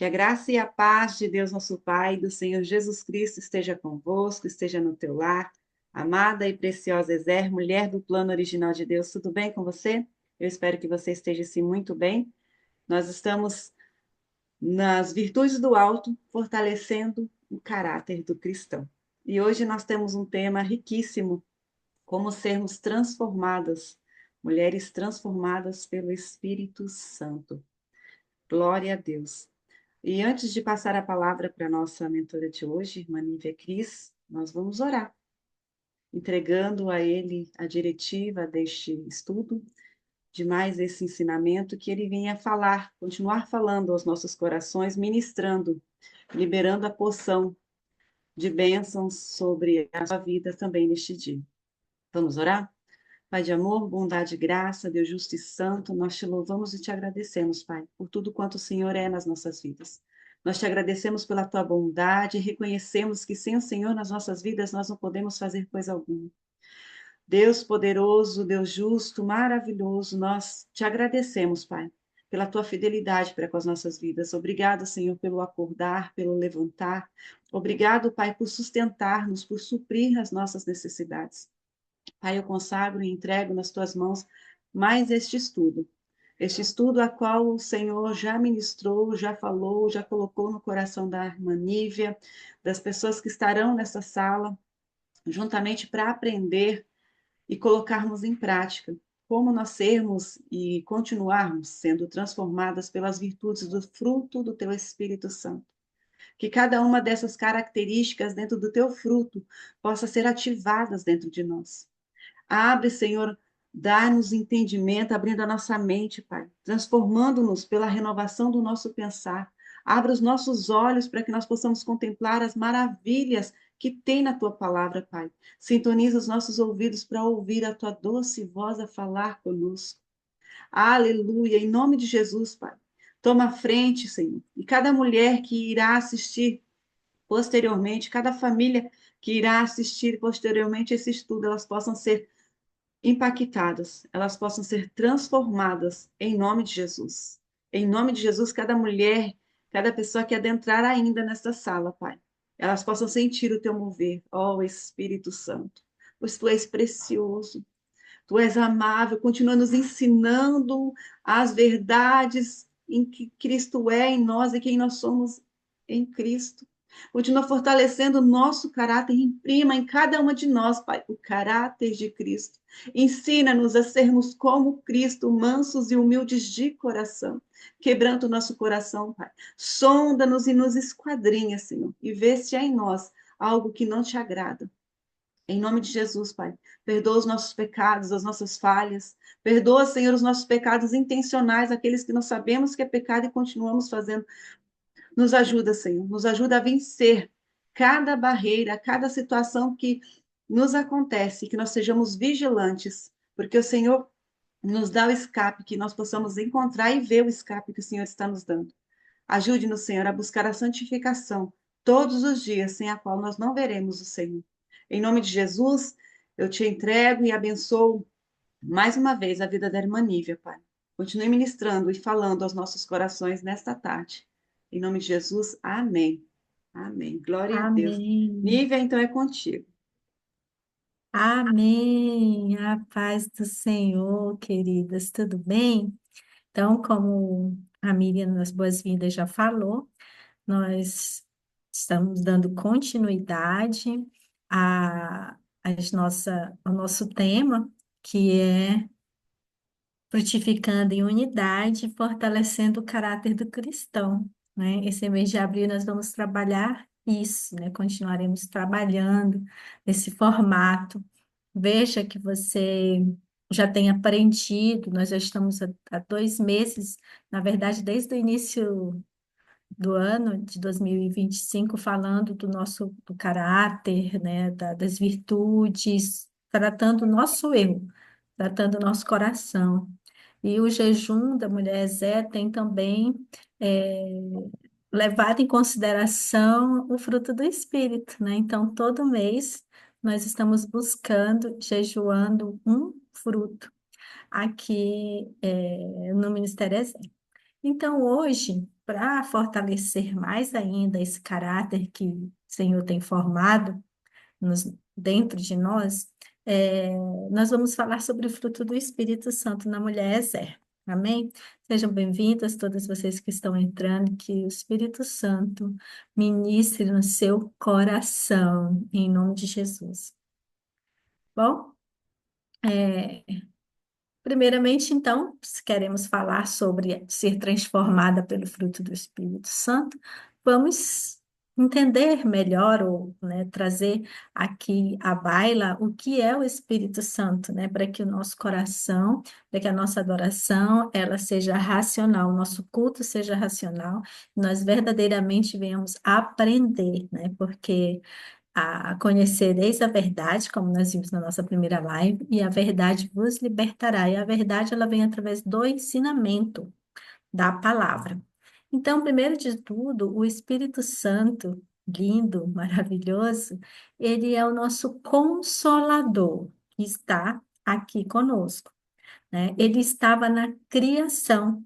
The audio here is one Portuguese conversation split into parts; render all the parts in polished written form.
Que a graça e a paz de Deus, nosso Pai, e do Senhor Jesus Cristo esteja convosco, esteja no teu lar. Amada e preciosa Ezer, mulher do plano original de Deus, tudo bem com você? Eu espero que você esteja assim muito bem. Nós estamos nas virtudes do alto, fortalecendo o caráter do cristão. E hoje nós temos um tema riquíssimo, como sermos transformadas, mulheres transformadas pelo Espírito Santo. Glória a Deus. E antes de passar a palavra para a nossa mentora de hoje, irmã Nívia Cris, nós vamos orar, entregando a ele a diretiva deste estudo, de mais esse ensinamento, que ele venha falar, continuar falando aos nossos corações, ministrando, liberando a porção de bênçãos sobre a sua vida também neste dia. Vamos orar? Pai de amor, bondade e graça, Deus justo e santo, nós te louvamos e te agradecemos, Pai, por tudo quanto o Senhor é nas nossas vidas. Nós te agradecemos pela tua bondade e reconhecemos que sem o Senhor nas nossas vidas nós não podemos fazer coisa alguma. Deus poderoso, Deus justo, maravilhoso, nós te agradecemos, Pai, pela tua fidelidade para com as nossas vidas. Obrigado, Senhor, pelo acordar, pelo levantar. Obrigado, Pai, por sustentar-nos, por suprir as nossas necessidades. Pai, eu consagro e entrego nas tuas mãos mais este estudo a qual o Senhor já ministrou, já falou, já colocou no coração da irmã Nívia, das pessoas que estarão nessa sala, juntamente para aprender e colocarmos em prática como nós sermos e continuarmos sendo transformadas pelas virtudes do fruto do teu Espírito Santo. Que cada uma dessas características dentro do teu fruto possa ser ativadas dentro de nós. Abre, Senhor, dá-nos entendimento, abrindo a nossa mente, Pai, transformando-nos pela renovação do nosso pensar. Abra os nossos olhos para que nós possamos contemplar as maravilhas que tem na tua palavra, Pai. Sintoniza os nossos ouvidos para ouvir a tua doce voz a falar conosco. Aleluia, em nome de Jesus, Pai. Toma a frente, Senhor. E cada mulher que irá assistir posteriormente, cada família que irá assistir posteriormente esse estudo, elas possam ser impactadas, elas possam ser transformadas em nome de Jesus. Em nome de Jesus, cada mulher, cada pessoa que adentrar ainda nesta sala, Pai, elas possam sentir o teu mover, ó Espírito Santo, pois tu és precioso, tu és amável, continua nos ensinando as verdades em que Cristo é em nós e quem nós somos em Cristo. Continua fortalecendo o nosso caráter, imprima em cada uma de nós, Pai, o caráter de Cristo. Ensina-nos a sermos como Cristo, mansos e humildes de coração. Quebranta o nosso coração, Pai. Sonda-nos e nos esquadrinha, Senhor, e vê se há em nós algo que não te agrada. Em nome de Jesus, Pai, perdoa os nossos pecados, as nossas falhas. Perdoa, Senhor, os nossos pecados intencionais, aqueles que nós sabemos que é pecado e continuamos fazendo. Nos ajuda, Senhor, nos ajuda a vencer cada barreira, cada situação que nos acontece, que nós sejamos vigilantes, porque o Senhor nos dá o escape, que nós possamos encontrar e ver o escape que o Senhor está nos dando. Ajude-nos, Senhor, a buscar a santificação todos os dias, sem a qual nós não veremos o Senhor. Em nome de Jesus, eu te entrego e abençoo mais uma vez a vida da irmã Nívia, Pai. Continue ministrando e falando aos nossos corações nesta tarde. Em nome de Jesus, amém. Amém. Glória a Deus. Amém. Nívia, então é contigo. Amém. A paz do Senhor, queridas, tudo bem? Então, como a Miriam nas boas-vindas já falou, nós estamos dando continuidade ao nosso tema, que é frutificando em unidade, fortalecendo o caráter do cristão, né? Esse mês de abril nós vamos trabalhar isso, né? Continuaremos trabalhando nesse formato. Veja que você já tem aprendido, nós já estamos há 2 meses, na verdade, desde o início do ano de 2025, falando do caráter, né, das virtudes, tratando o nosso eu, tratando o nosso coração. E o jejum da mulher Zé tem também é, levado em consideração o fruto do Espírito, né? Então, todo mês nós estamos buscando, jejuando um fruto aqui no Ministério Zé. Então, hoje, para fortalecer mais ainda esse caráter que o Senhor tem formado dentro de nós, é, nós vamos falar sobre o fruto do Espírito Santo na mulher Ezer. Amém? Sejam bem-vindas todas vocês que estão entrando, que o Espírito Santo ministre no seu coração, em nome de Jesus. Bom, é, primeiramente, então, se queremos falar sobre ser transformada pelo fruto do Espírito Santo, vamos entender melhor ou, né, trazer aqui à baila o que é o Espírito Santo, né, para que o nosso coração, para que a nossa adoração, ela seja racional, o nosso culto seja racional, nós verdadeiramente venhamos aprender, né, porque conhecereis a verdade, como nós vimos na nossa primeira live, e a verdade vos libertará. E a verdade, ela vem através do ensinamento da palavra. Então, primeiro de tudo, o Espírito Santo, lindo, maravilhoso, ele é o nosso consolador, que está aqui conosco, né? Ele estava na criação.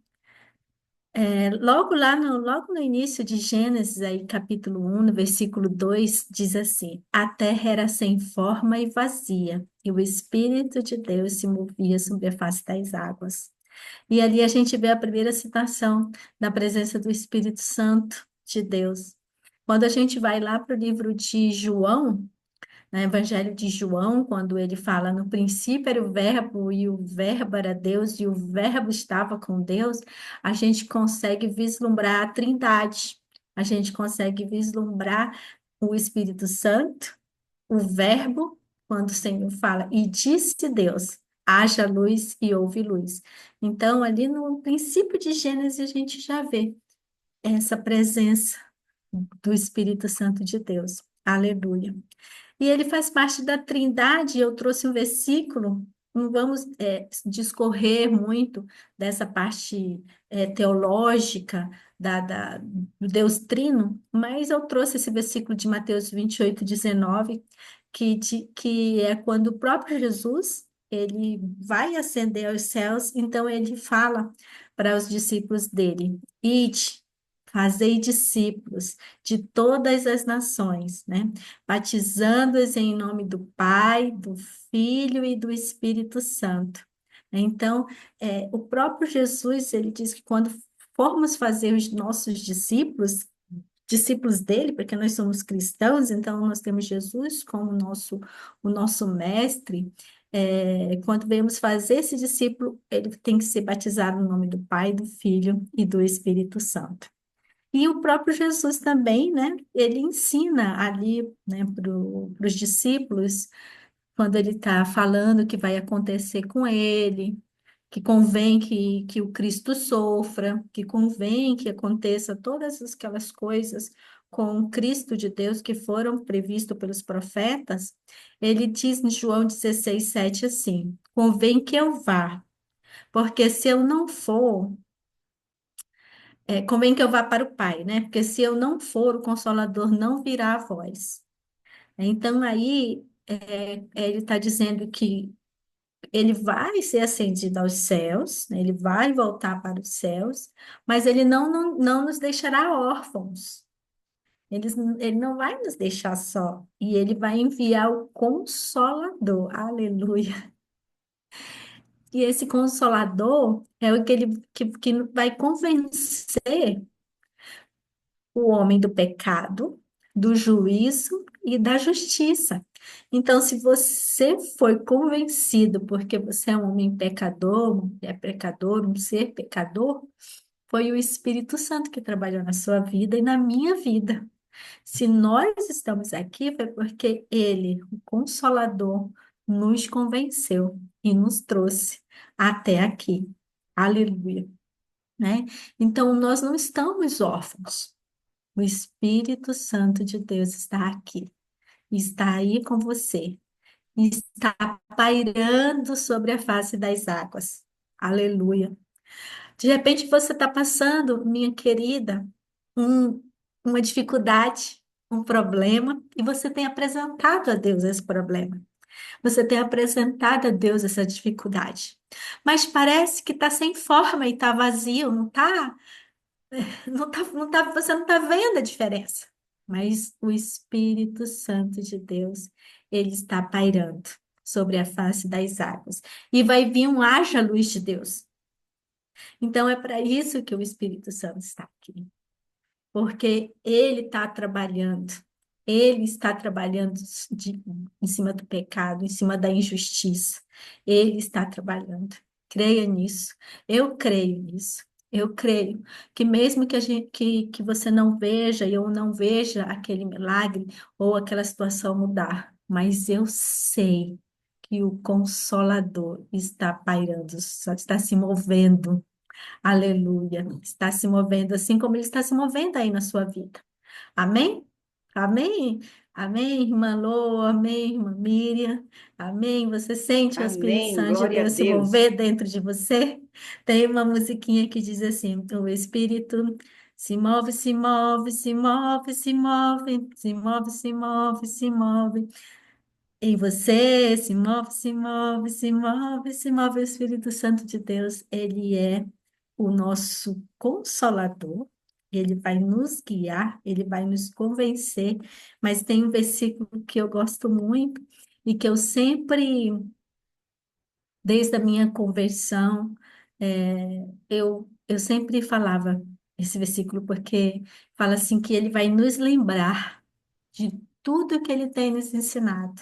Logo no início de Gênesis, aí, capítulo 1, no versículo 2 diz assim: A terra era sem forma e vazia, e o Espírito de Deus se movia sobre a face das águas. E ali a gente vê a primeira citação da presença do Espírito Santo de Deus. Quando a gente vai lá para o livro de João, no Evangelho de João, quando ele fala no princípio era o Verbo e o Verbo era Deus e o Verbo estava com Deus, a gente consegue vislumbrar a Trindade, a gente consegue vislumbrar o Espírito Santo, o Verbo, quando o Senhor fala, e disse Deus, haja luz e houve luz. Então, ali no princípio de Gênesis, a gente já vê essa presença do Espírito Santo de Deus. Aleluia. E ele faz parte da Trindade. Eu trouxe um versículo, não vamos discorrer muito dessa parte teológica do Deus Trino, mas eu trouxe esse versículo de Mateus 28, 19, que é quando o próprio Jesus ele vai ascender aos céus, então ele fala para os discípulos dele: Ide, fazei discípulos de todas as nações, né? Batizando-os em nome do Pai, do Filho e do Espírito Santo. Então, o próprio Jesus, ele diz que quando formos fazer os nossos discípulos, discípulos dele, porque nós somos cristãos, então nós temos Jesus como o nosso mestre. Quando viemos fazer esse discípulo, ele tem que ser batizado no nome do Pai, do Filho e do Espírito Santo. E o próprio Jesus também, né? Ele ensina ali, né, para os discípulos, quando ele está falando o que vai acontecer com ele, que convém que o Cristo sofra, que convém que aconteça todas aquelas coisas com o Cristo de Deus que foram previstas pelos profetas. Ele diz em João 16, 7 assim: convém que eu vá, porque se eu não for, convém que eu vá para o Pai, né? Porque se eu não for, o Consolador não virá a vós. Então, aí, ele está dizendo que ele vai ser ascendido aos céus, né? Ele vai voltar para os céus, mas ele não nos deixará órfãos. Ele não vai nos deixar só. E ele vai enviar o Consolador. Aleluia. E esse Consolador é o que ele que vai convencer o homem do pecado, do juízo e da justiça. Então, se você foi convencido porque você é um homem pecador, é pecador, um ser pecador, foi o Espírito Santo que trabalhou na sua vida e na minha vida. Se nós estamos aqui, foi porque Ele, o Consolador, nos convenceu e nos trouxe até aqui. Aleluia, né? Então, nós não estamos órfãos. O Espírito Santo de Deus está aqui, está aí com você, está pairando sobre a face das águas. Aleluia. De repente você está passando, minha querida, um- uma dificuldade, um problema, e você tem apresentado a Deus esse problema. Você tem apresentado a Deus essa dificuldade. mas parece que está sem forma e está vazio, não está, você não está vendo a diferença. Mas o Espírito Santo de Deus, ele está pairando sobre a face das águas. E vai vir um haja luz de Deus. Então é para isso que o Espírito Santo está aqui, porque ele está trabalhando em cima do pecado, em cima da injustiça. Ele está trabalhando. Creia nisso. Eu creio nisso. Eu creio que mesmo que, que você não veja e eu não veja aquele milagre ou aquela situação mudar, mas eu sei que o Consolador está pairando, só está se movendo. Aleluia. Está se movendo assim como ele está se movendo aí na sua vida. Amém? Amém? Amém, irmã Lô, amém, irmã Miriam, amém. Você sente o Espírito Amém. Santo de Glória a Deus se Deus. mover dentro de você? Tem uma musiquinha que diz assim: o Espírito se move, se move, se move, se move, se move, se move, se move. Em você se move, se move, se move, se move. O Espírito Santo de Deus, ele é o nosso consolador. Ele vai nos guiar, ele vai nos convencer. Mas tem um versículo que eu gosto muito e que eu sempre, desde a minha conversão, eu sempre falava esse versículo porque fala assim que ele vai nos lembrar de tudo que ele tem nos ensinado.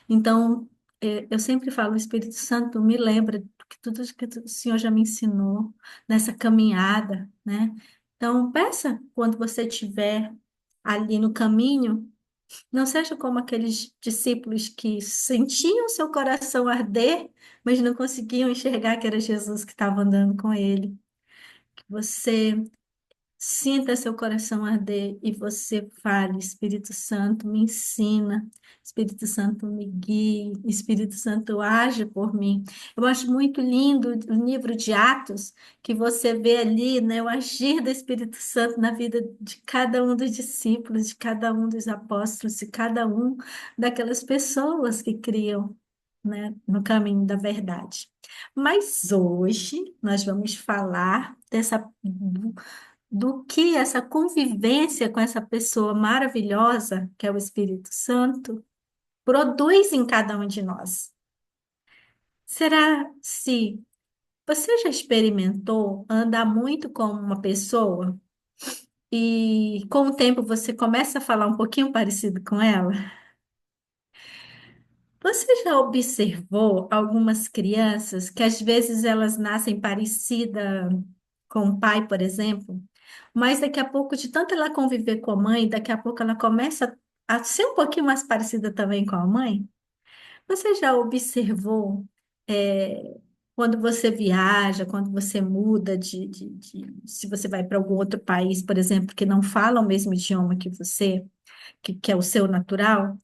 Então, eu sempre falo, o Espírito Santo me lembra de que tudo que o Senhor já me ensinou nessa caminhada, né? Então, peça quando você estiver ali no caminho, não seja como aqueles discípulos que sentiam seu coração arder, mas não conseguiam enxergar que era Jesus que estava andando com ele. Que você sinta seu coração arder e você fale, Espírito Santo, me ensina, Espírito Santo, me guie, Espírito Santo, age por mim. Eu acho muito lindo o livro de Atos, que você vê ali, né, o agir do Espírito Santo na vida de cada um dos discípulos, de cada um dos apóstolos, de cada um daquelas pessoas que criam, né, no caminho da verdade. Mas hoje nós vamos falar do que essa convivência com essa pessoa maravilhosa, que é o Espírito Santo, produz em cada um de nós. Será se você já experimentou andar muito com uma pessoa e com o tempo você começa a falar um pouquinho parecido com ela? Você já observou algumas crianças que às vezes elas nascem parecida com o pai, por exemplo, mas daqui a pouco, de tanto ela conviver com a mãe, daqui a pouco ela começa a ser um pouquinho mais parecida também com a mãe? Você já observou, quando você viaja, quando você muda se você vai para algum outro país, por exemplo, que não fala o mesmo idioma que você, que é o seu natural?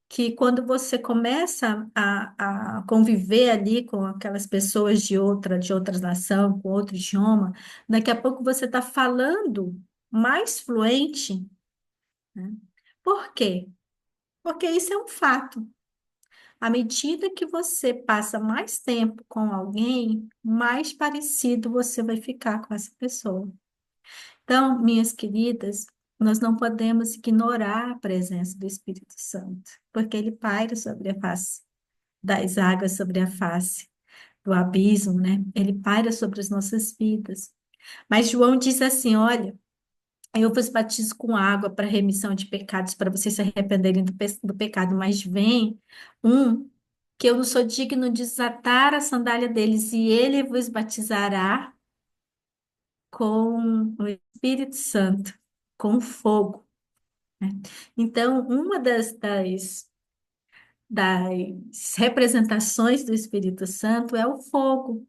Que quando você começa a conviver ali com aquelas pessoas de outras nação, com outro idioma, daqui a pouco você está falando mais fluente, né? Por quê? Porque isso é um fato. À medida que você passa mais tempo com alguém, mais parecido você vai ficar com essa pessoa. Então, minhas queridas, nós não podemos ignorar a presença do Espírito Santo, porque ele paira sobre a face das águas, sobre a face do abismo, né? Ele paira sobre as nossas vidas. Mas João diz assim: olha, eu vos batizo com água para remissão de pecados, para vocês se arrependerem do pecado, mas vem um que eu não sou digno de desatar a sandália deles, e ele vos batizará com o Espírito Santo, com fogo, né? Então, uma das representações do Espírito Santo é o fogo.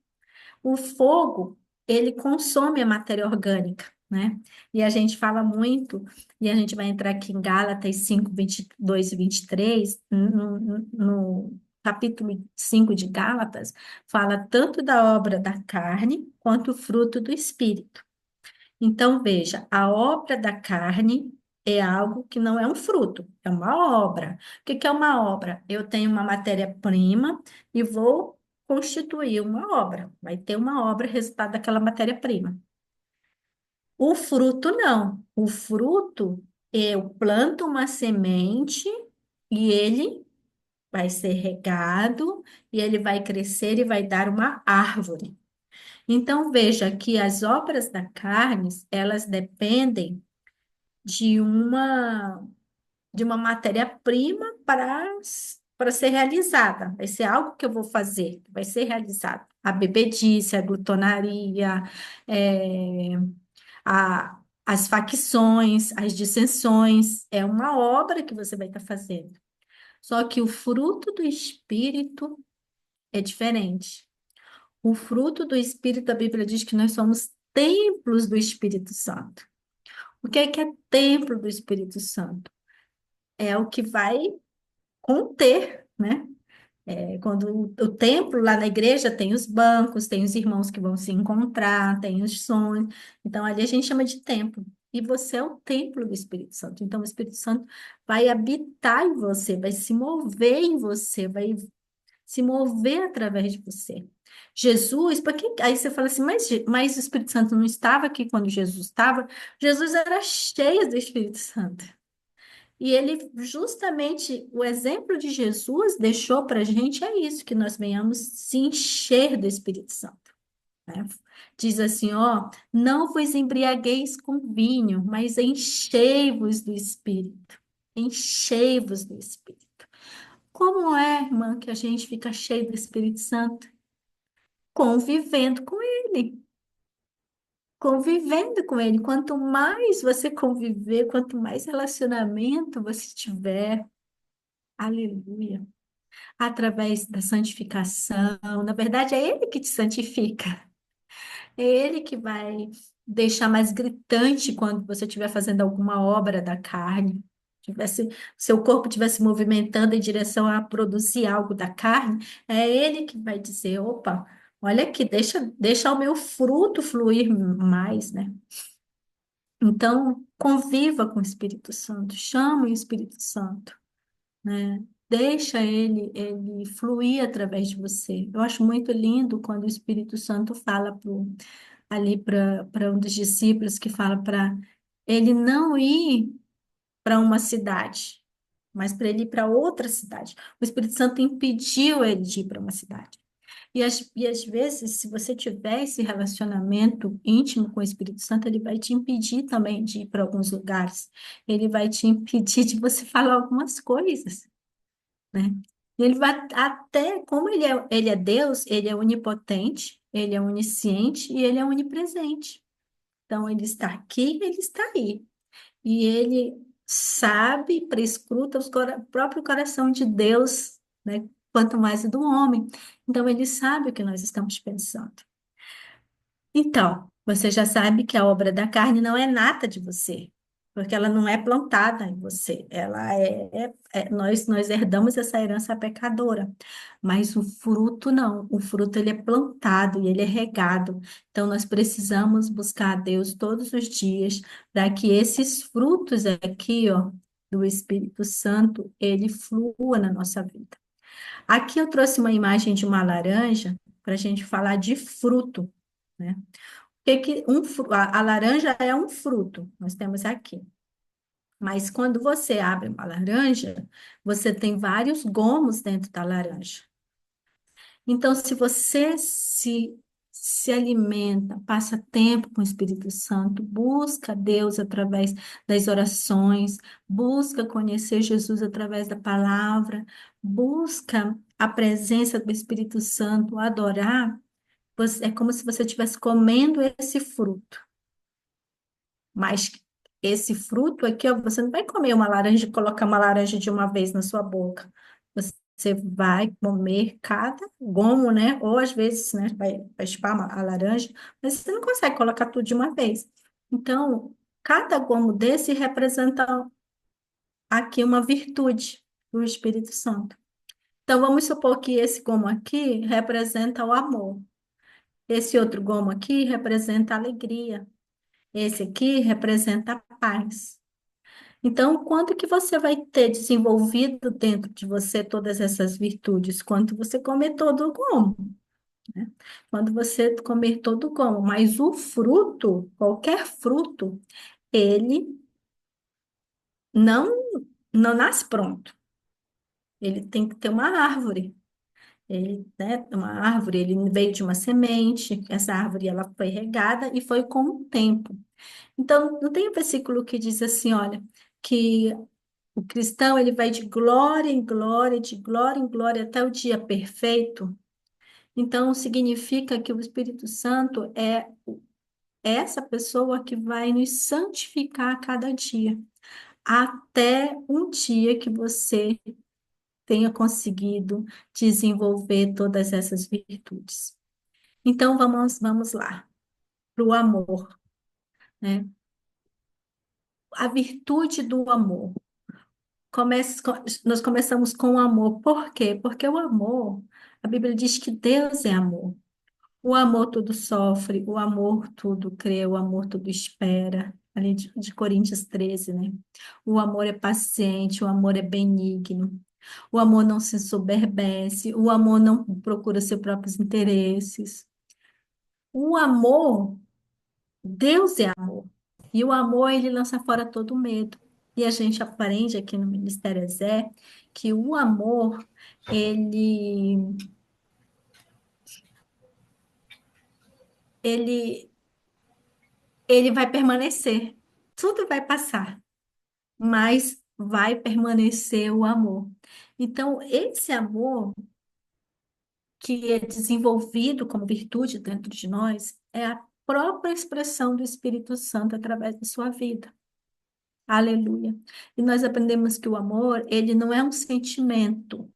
O fogo, ele consome a matéria orgânica, né? E a gente fala muito, e a gente vai entrar aqui em Gálatas 5, 22 e 23, no capítulo 5 de Gálatas, fala tanto da obra da carne quanto o fruto do Espírito. Então, veja, a obra da carne é algo que não é um fruto, é uma obra. O que que é uma obra? Eu tenho uma matéria-prima e vou constituir uma obra, vai ter uma obra resultado daquela matéria-prima. O fruto não. O fruto, eu planto uma semente e ele vai ser regado e ele vai crescer e vai dar uma árvore. Então veja que as obras da carne, elas dependem de uma matéria-prima para ser realizada. Vai ser algo que eu vou fazer, vai ser realizado. A bebedice, a glutonaria, é, as facções, as dissensões, é uma obra que você vai estar fazendo. Só que o fruto do Espírito é diferente. O fruto do Espírito, a Bíblia diz que nós somos templos do Espírito Santo. O que é templo do Espírito Santo? É o que vai conter, né? Quando o templo lá na igreja tem os bancos, tem os irmãos que vão se encontrar, tem os sonhos. Então, ali a gente chama de templo. E você é o templo do Espírito Santo. Então, o Espírito Santo vai habitar em você, vai se mover em você, vai se mover através de você. Jesus, porque aí você fala assim, mas o Espírito Santo não estava aqui quando Jesus estava? Jesus era cheio do Espírito Santo. E ele, justamente, o exemplo de Jesus deixou para a gente é isso, que nós venhamos se encher do Espírito Santo, né? Diz assim, ó, não vos embriagueis com vinho, mas enchei-vos do Espírito. Enchei-vos do Espírito. Como é, irmã, que a gente fica cheio do Espírito Santo? Convivendo com ele. Convivendo com ele. Quanto mais você conviver, quanto mais relacionamento você tiver, aleluia, através da santificação. Na verdade, é Ele que te santifica. É Ele que vai deixar mais gritante quando você estiver fazendo alguma obra da carne. Seu corpo estiver se movimentando em direção a produzir algo da carne, é Ele que vai dizer: opa, olha aqui, deixa o meu fruto fluir mais, né? Então, conviva com o Espírito Santo, chame o Espírito Santo, né? Deixa ele fluir através de você. Eu acho muito lindo quando o Espírito Santo fala ali para um dos discípulos que fala para ele não ir para uma cidade, mas para ele ir para outra cidade. O Espírito Santo impediu ele de ir para uma cidade. E às vezes, se você tiver esse relacionamento íntimo com o Espírito Santo, ele vai te impedir também de ir para alguns lugares. Ele vai te impedir de você falar algumas coisas, né? Ele vai até, como ele é Deus, ele é onipotente, ele é onisciente e ele é onipresente. Então, ele está aqui, ele está aí. E ele sabe, prescruta o próprio coração de Deus, né? Quanto mais o do homem. Então, ele sabe o que nós estamos pensando. Então, você já sabe que a obra da carne não é nata de você, porque ela não é plantada em você. Nós herdamos essa herança pecadora, mas o fruto não. O fruto ele é plantado e ele é regado. Então, nós precisamos buscar a Deus todos os dias para que esses frutos aqui, ó, do Espírito Santo, ele flua na nossa vida. Aqui eu trouxe uma imagem de uma laranja para a gente falar de fruto, né? A laranja é um fruto, nós temos aqui. Mas quando você abre uma laranja, você tem vários gomos dentro da laranja. Então, se você se alimenta, passa tempo com o Espírito Santo, busca Deus através das orações, busca conhecer Jesus através da palavra, busca a presença do Espírito Santo, adorar, é como se você estivesse comendo esse fruto. Mas esse fruto aqui, ó, você não vai comer uma laranja e colocar uma laranja de uma vez na sua boca. Você vai comer cada gomo, né? Ou às vezes, né, vai chupar a laranja, mas você não consegue colocar tudo de uma vez. Então, cada gomo desse representa aqui uma virtude do Espírito Santo. Então, vamos supor que esse gomo aqui representa o amor. Esse outro gomo aqui representa a alegria. Esse aqui representa a paz. Então, quanto que você vai ter desenvolvido dentro de você todas essas virtudes? Quando você comer todo o gomo, né? Quando você comer todo o gomo. Mas o fruto, qualquer fruto, ele não, não nasce pronto. Ele tem que ter uma árvore. Ele, né, uma árvore, ele veio de uma semente. Essa árvore, ela foi regada e foi com o tempo. Então, não tem um versículo que diz assim, olha, que o cristão, ele vai de glória em glória, de glória em glória até o dia perfeito. Então, significa que o Espírito Santo é essa pessoa que vai nos santificar a cada dia, até um dia que você tenha conseguido desenvolver todas essas virtudes. Então, vamos lá, para o amor, né? A virtude do amor. Nós começamos com o amor. Por quê? Porque o amor, a Bíblia diz que Deus é amor. O amor tudo sofre, o amor tudo crê, o amor tudo espera. Ali de Coríntios 13, né? O amor é paciente, o amor é benigno. O amor não se ensoberbece, o amor não procura seus próprios interesses. O amor, Deus é amor. E o amor, ele lança fora todo medo. E a gente aprende aqui no Ministério Zé que o amor, ele, ele, ele vai permanecer. Tudo vai passar, mas vai permanecer o amor. Então, esse amor que é desenvolvido como virtude dentro de nós é a própria expressão do Espírito Santo através da sua vida. Aleluia. E nós aprendemos que o amor, ele não é um sentimento,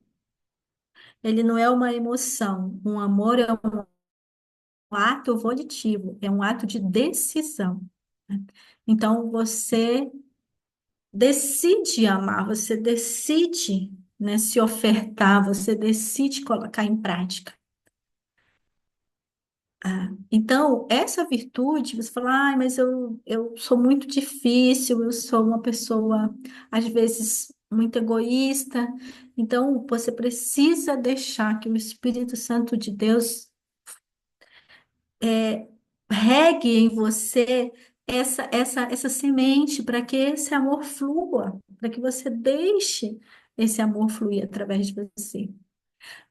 ele não é uma emoção. Um amor é um ato volitivo, é um ato de decisão, né? Então, você decide amar, você decide, né, se ofertar, você decide colocar em prática. Então, essa virtude, você fala, mas eu sou muito difícil, eu sou uma pessoa, às vezes, muito egoísta. Então, você precisa deixar que o Espírito Santo de Deus regue em você essa semente para que esse amor flua, para que você deixe esse amor fluir através de você,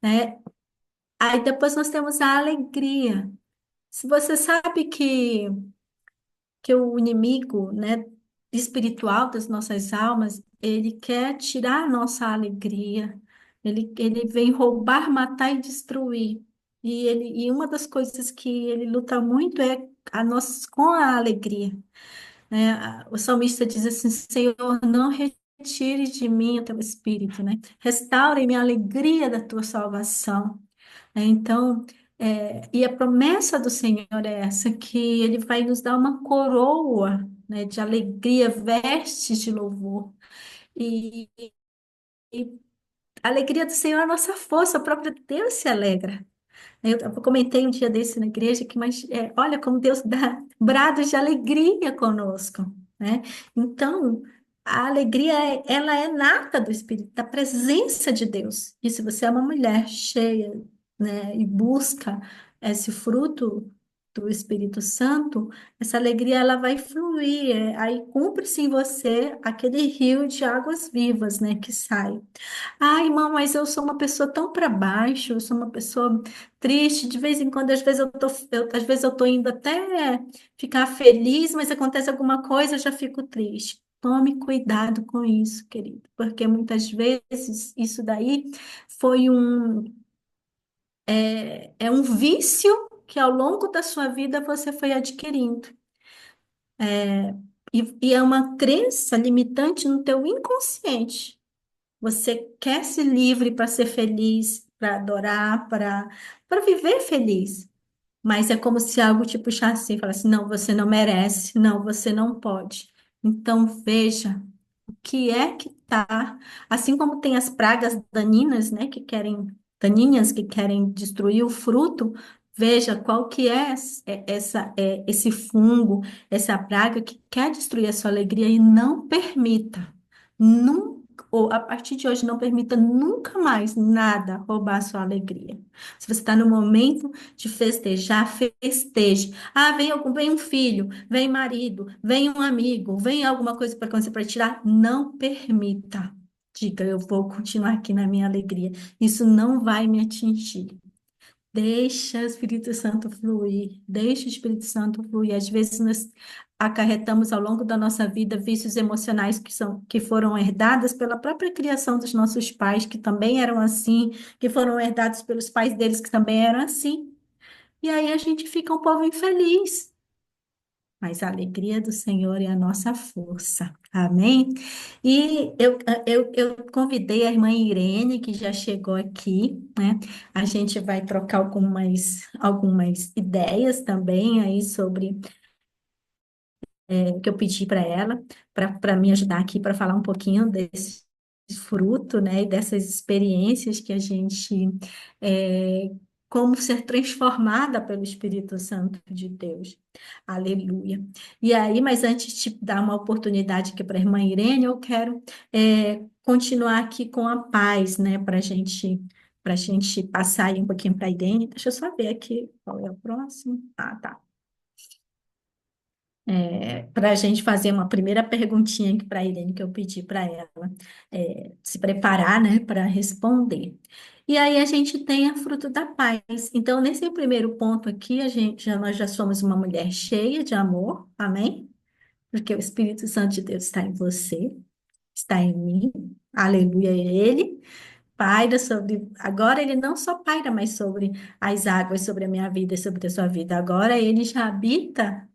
né? Aí depois nós temos a alegria. Se você sabe que o inimigo, né, espiritual das nossas almas, ele quer tirar a nossa alegria, ele vem roubar, matar e destruir. E uma das coisas que ele luta muito é com a alegria, né? O salmista diz assim: Senhor, não retire de mim o teu espírito, né? Restaure-me a alegria da tua salvação. Então, e a promessa do Senhor é essa, que Ele vai nos dar uma coroa, né, de alegria, vestes de louvor. E, e a alegria do Senhor é a nossa força, o próprio Deus se alegra. Eu comentei um dia desse na igreja que, olha como Deus dá brados de alegria conosco, né? Então, a alegria, ela é nata do Espírito, da presença de Deus. E se você é uma mulher cheia, né, e busca esse fruto do Espírito Santo, essa alegria, ela vai fluir, aí cumpre-se em você aquele rio de águas vivas, né, que sai. Ai, irmão, mas eu sou uma pessoa tão para baixo, eu sou uma pessoa triste, de vez em quando, às vezes eu tô indo até ficar feliz, mas acontece alguma coisa, eu já fico triste. Tome cuidado com isso, querido, porque muitas vezes isso daí foi é um vício que ao longo da sua vida você foi adquirindo. E é uma crença limitante no teu inconsciente. Você quer ser livre para ser feliz, para adorar, para viver feliz. Mas é como se algo te puxasse e falasse: não, você não merece, não, você não pode. Então veja o que é que tá. Assim como tem as pragas daninhas, né, daninhas que querem destruir o fruto, Veja qual que é esse fungo, essa praga que quer destruir a sua alegria e não permita, nunca, ou a partir de hoje, não permita nunca mais nada roubar a sua alegria. Se você está no momento de festejar, festeje. Ah, vem um filho, vem marido, vem um amigo, vem alguma coisa para acontecer para tirar. Não permita. Diga, eu vou continuar aqui na minha alegria. Isso não vai me atingir. Deixa o Espírito Santo fluir, deixa o Espírito Santo fluir. Às vezes nós acarretamos ao longo da nossa vida vícios emocionais que foram herdadas pela própria criação dos nossos pais, que também eram assim, que foram herdados pelos pais deles, que também eram assim. E aí a gente fica um povo infeliz. Mas a alegria do Senhor é a nossa força. Amém? E eu convidei a irmã Irene, que já chegou aqui, né? A gente vai trocar algumas ideias também aí sobre o que eu pedi para ela, para me ajudar aqui para falar um pouquinho desse fruto, né? E dessas experiências que a gente é, como ser transformada pelo Espírito Santo de Deus. Aleluia. E aí, mas antes de dar uma oportunidade aqui para a irmã Irene, eu quero continuar aqui com a paz, né? Para a gente passar aí um pouquinho para a Irene. Deixa eu só ver aqui qual é o próximo. Ah, tá. Para a gente fazer uma primeira perguntinha aqui para a Irene, que eu pedi para ela se preparar, né, para responder. E aí a gente tem a fruto da paz. Então, nesse primeiro ponto aqui, nós já somos uma mulher cheia de amor, amém? Porque o Espírito Santo de Deus está em você, está em mim, aleluia, ele paira sobre, agora ele não só paira, mas sobre as águas, sobre a minha vida e sobre a sua vida. Agora ele já habita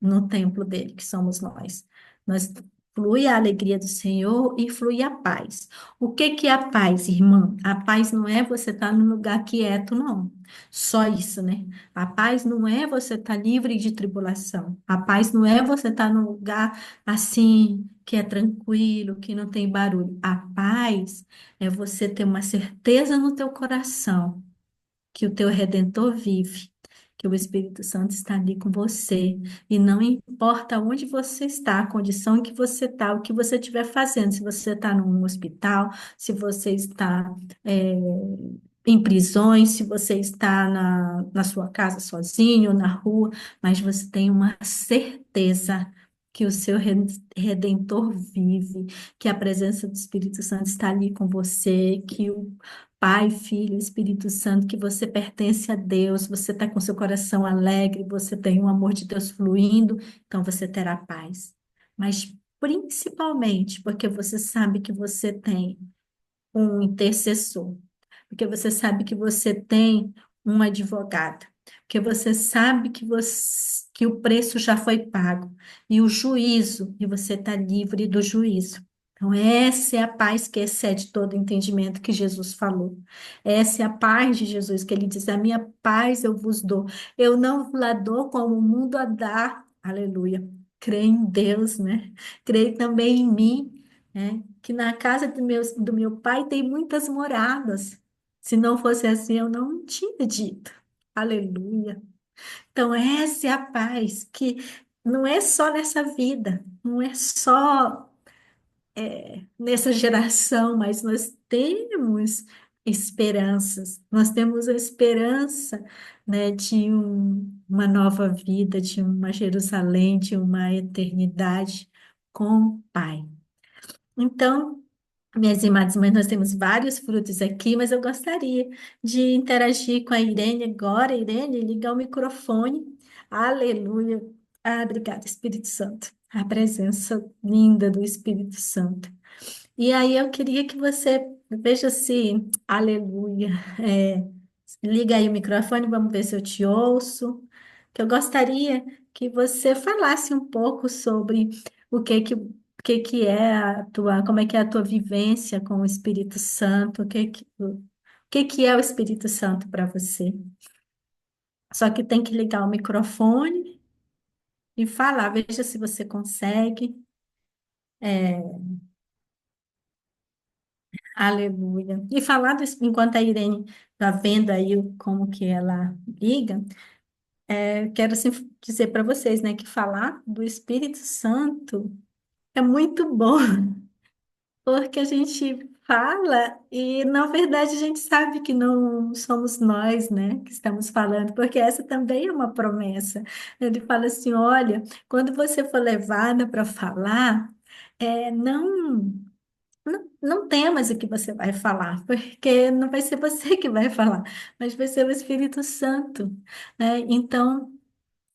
no templo dele, que somos nós. Nós flui a alegria do Senhor e flui a paz. O que que é a paz, irmã? A paz não é você estar num lugar quieto, não. Só isso, né? A paz não é você estar livre de tribulação. A paz não é você estar num lugar assim, que é tranquilo, que não tem barulho. A paz é você ter uma certeza no teu coração que o teu Redentor vive, que o Espírito Santo está ali com você, e não importa onde você está, a condição em que você está, o que você estiver fazendo, se você está num hospital, se você está é, em prisões, se você está na sua casa sozinho, na rua, mas você tem uma certeza que o seu Redentor vive, que a presença do Espírito Santo está ali com você, que o Pai, Filho, Espírito Santo, que você pertence a Deus, você está com seu coração alegre, você tem o amor de Deus fluindo, então você terá paz. Mas principalmente porque você sabe que você tem um intercessor, porque você sabe que você tem um advogado, porque você sabe que o preço já foi pago e o juízo, e você está livre do juízo. Então, essa é a paz que excede todo entendimento que Jesus falou. Essa é a paz de Jesus, que ele diz: a minha paz eu vos dou. Eu não la dou como o mundo a dá. Aleluia. Creio em Deus, né? Creio também em mim, né? Que na casa do meu pai tem muitas moradas. Se não fosse assim, eu não tinha dito. Aleluia. Então, essa é a paz que não é só nessa vida, não é só nessa geração, mas nós temos esperanças. Nós temos a esperança, né, de uma nova vida, de uma Jerusalém, de uma eternidade com o Pai. Então, minhas amadas irmãs, nós temos vários frutos aqui, mas eu gostaria de interagir com a Irene agora. Irene, ligar o microfone. Aleluia. Ah, obrigada, Espírito Santo. A presença linda do Espírito Santo. E aí eu queria que você veja se, aleluia, é, liga aí o microfone, vamos ver se eu te ouço. Que eu gostaria que você falasse um pouco sobre o que que é como é que é a tua vivência com o Espírito Santo, o que que é o Espírito Santo para você. Só que tem que ligar o microfone e falar, veja se você consegue. É, Aleluia. E falando, enquanto a Irene está vendo aí como que ela liga, eu quero assim, dizer para vocês, né, que falar do Espírito Santo é muito bom, porque a gente fala e, na verdade, a gente sabe que não somos nós, né, que estamos falando, porque essa também é uma promessa. Ele fala assim: olha, quando você for levada para falar, não. Não temas o que você vai falar, porque não vai ser você que vai falar, mas vai ser o Espírito Santo, né? Então,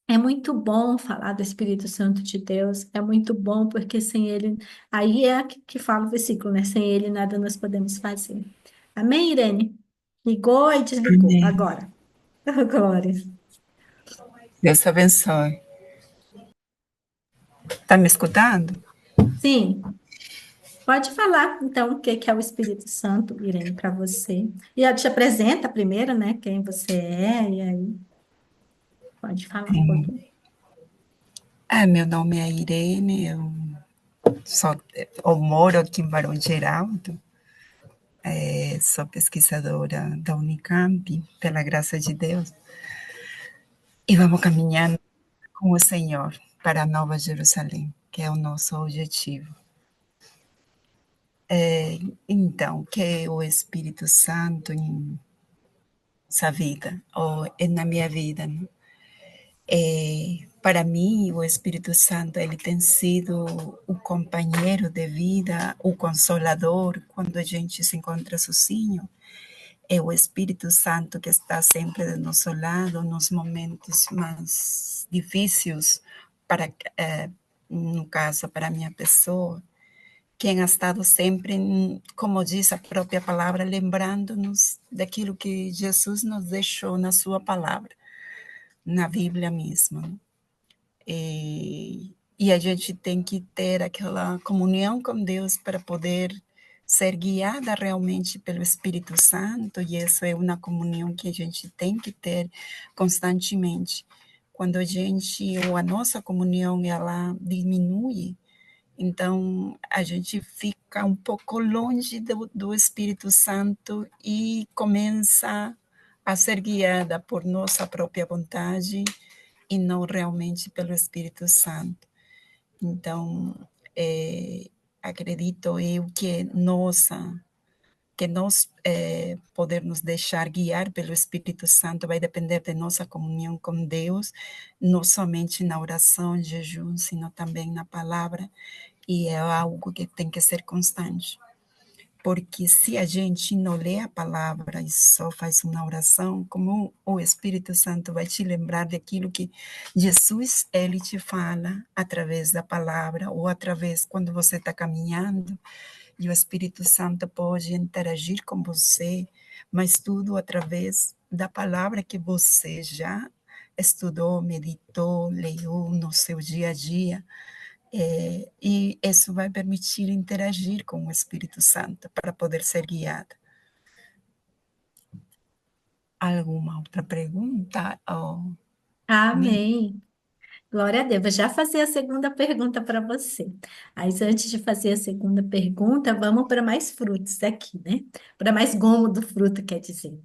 é muito bom falar do Espírito Santo de Deus, é muito bom, porque sem ele, aí é que fala o versículo, né? Sem ele nada nós podemos fazer. Amém, Irene? Ligou e desligou, Amém. agora. Glória. Deus abençoe. Está me escutando? Sim, pode falar, então, o que que é o Espírito Santo, Irene, para você. E ela te apresenta primeiro, né? Quem você é, e aí pode falar um pouquinho. Meu nome é Irene, eu moro aqui em Barão Geraldo, sou pesquisadora da Unicamp, pela graça de Deus, e vamos caminhando com o Senhor para a Nova Jerusalém, que é o nosso objetivo. Então, o que é o Espírito Santo em sua vida, ou na minha vida, né? Para mim, o Espírito Santo ele tem sido o companheiro de vida, o consolador quando a gente se encontra sozinho. É o Espírito Santo que está sempre do nosso lado nos momentos mais difíceis, para, no caso, para a minha pessoa. Quem ha estado sempre, como diz a própria palavra, lembrando-nos daquilo que Jesus nos deixou na sua palavra, na Bíblia mesmo. E a gente tem que ter aquela comunhão com Deus para poder ser guiada realmente pelo Espírito Santo, e isso é uma comunhão que a gente tem que ter constantemente. Quando a gente, ou a nossa comunhão, ela diminui, então a gente fica um pouco longe do Espírito Santo e começa a ser guiada por nossa própria vontade e não realmente pelo Espírito Santo. Então, acredito eu que nós poder nos deixar guiar pelo Espírito Santo vai depender de nossa comunhão com Deus, não somente na oração, jejum, sino também na palavra, e é algo que tem que ser constante. Porque se a gente não lê a palavra e só faz uma oração, como o Espírito Santo vai te lembrar daquilo que Jesus, ele te fala através da palavra, ou através quando você está caminhando, e o Espírito Santo pode interagir com você, mas tudo através da palavra que você já estudou, meditou, leu no seu dia a dia. E isso vai permitir interagir com o Espírito Santo para poder ser guiada. Alguma outra pergunta? Oh, Amém. Glória a Deus. Vou já fazer a segunda pergunta para você. Mas antes de fazer a segunda pergunta, vamos para mais frutos aqui, né? Para mais gomo do fruto, quer dizer.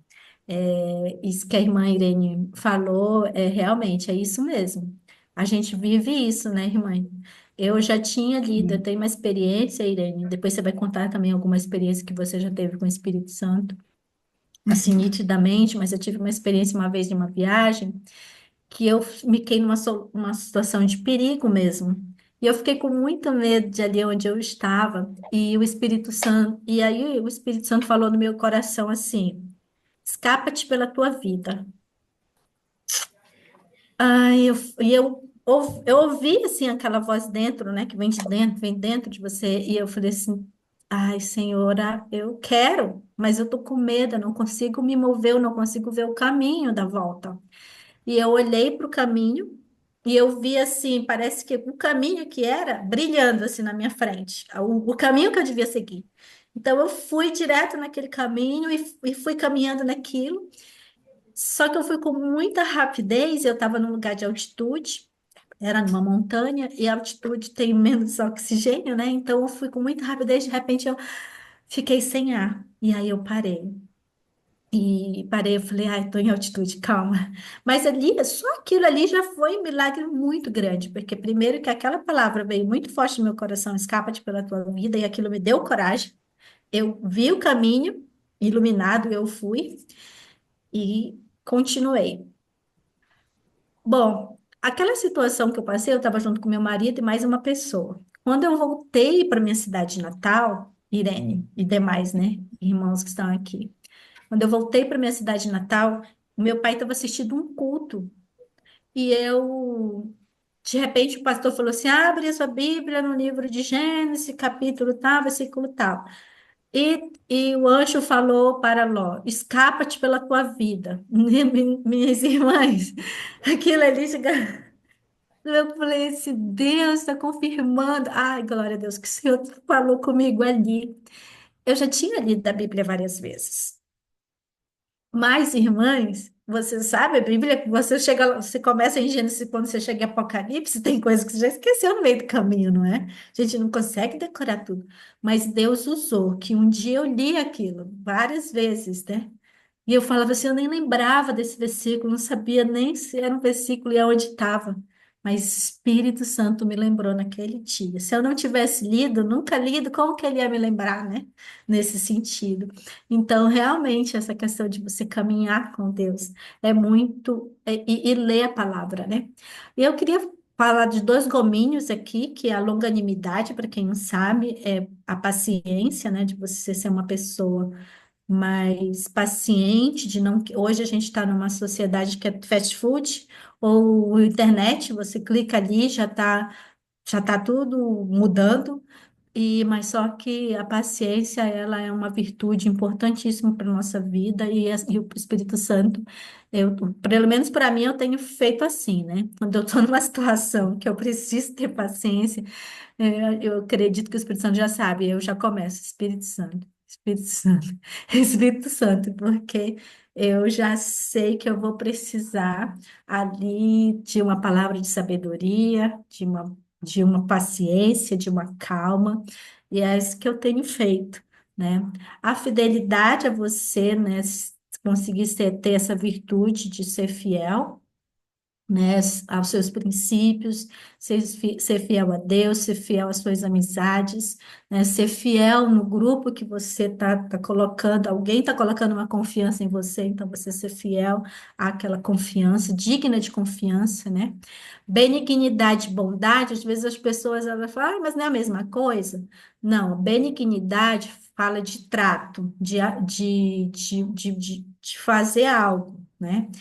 Isso que a irmã Irene falou, realmente é isso mesmo. A gente vive isso, né, irmã? Eu já tinha lido, eu tenho uma experiência, Irene. Depois você vai contar também alguma experiência que você já teve com o Espírito Santo, assim, nitidamente, mas eu tive uma experiência uma vez de uma viagem que eu fiquei uma situação de perigo mesmo. E eu fiquei com muito medo de ali onde eu estava. E o Espírito Santo, e aí o Espírito Santo falou no meu coração assim: escapa-te pela tua vida. Ai, eu ouvi assim aquela voz dentro, né, que vem dentro de você, e eu falei assim: ai, Senhora, eu quero, mas eu tô com medo, eu não consigo me mover, eu não consigo ver o caminho da volta. E eu olhei para o caminho e eu vi assim, parece que o caminho que era brilhando assim na minha frente, o caminho que eu devia seguir. Então eu fui direto naquele caminho e fui caminhando naquilo. Só que eu fui com muita rapidez, eu estava num lugar de altitude, era numa montanha, e a altitude tem menos oxigênio, né? Então eu fui com muita rapidez, de repente eu fiquei sem ar. E aí eu parei. E parei, eu falei, ai, estou em altitude, calma. Mas ali, só aquilo ali já foi um milagre muito grande, porque primeiro que aquela palavra veio muito forte no meu coração, escapa-te pela tua vida, e aquilo me deu coragem. Eu vi o caminho iluminado, eu fui e continuei. Bom, aquela situação que eu passei, eu estava junto com meu marido e mais uma pessoa. Quando eu voltei para minha cidade natal, Irene e demais, né, irmãos que estão aqui. Quando eu voltei para minha cidade natal, o meu pai estava assistindo um culto e de repente, o pastor falou assim: abre a sua Bíblia no livro de Gênesis, capítulo tal, versículo tal. E o anjo falou para Ló: escapa-te pela tua vida. Minhas irmãs, aquilo ali chega. Eu falei assim: Deus está confirmando. Ai, glória a Deus, que o Senhor falou comigo ali. Eu já tinha lido a Bíblia várias vezes. Mas, irmãs, você sabe, a Bíblia, você chega, você começa em Gênesis, quando você chega em Apocalipse, tem coisas que você já esqueceu no meio do caminho, não é? A gente não consegue decorar tudo. Mas Deus usou, que um dia eu li aquilo várias vezes, né? E eu falava assim, eu nem lembrava desse versículo, não sabia nem se era um versículo e aonde estava. Mas Espírito Santo me lembrou naquele dia. Se eu não tivesse lido, nunca lido, como que ele ia me lembrar, né? Nesse sentido. Então, realmente, essa questão de você caminhar com Deus é muito. E ler a palavra, né? E eu queria falar de dois gominhos aqui, que é a longanimidade, para quem não sabe, é a paciência, né? De você ser uma pessoa mais paciente, de não. Hoje a gente está numa sociedade que é fast food, ou internet, você clica ali, já tá tudo mudando. Mas só que a paciência, ela é uma virtude importantíssima para a nossa vida e o Espírito Santo, pelo menos para mim, eu tenho feito assim, né? Quando eu estou numa situação que eu preciso ter paciência, eu acredito que o Espírito Santo já sabe, eu já começo, Espírito Santo, Espírito Santo, Espírito Santo, porque eu já sei que eu vou precisar ali de uma palavra de sabedoria, de uma paciência, de uma calma, e é isso que eu tenho feito, né? A fidelidade a você, né? Se conseguir ter essa virtude de ser fiel, né, aos seus princípios, ser fiel a Deus, ser fiel às suas amizades, né, ser fiel no grupo que você tá colocando, alguém está colocando uma confiança em você, então você ser fiel àquela confiança, digna de confiança, né? Benignidade e bondade, às vezes as pessoas elas falam, mas não é a mesma coisa? Não, benignidade fala de trato, de fazer algo, né?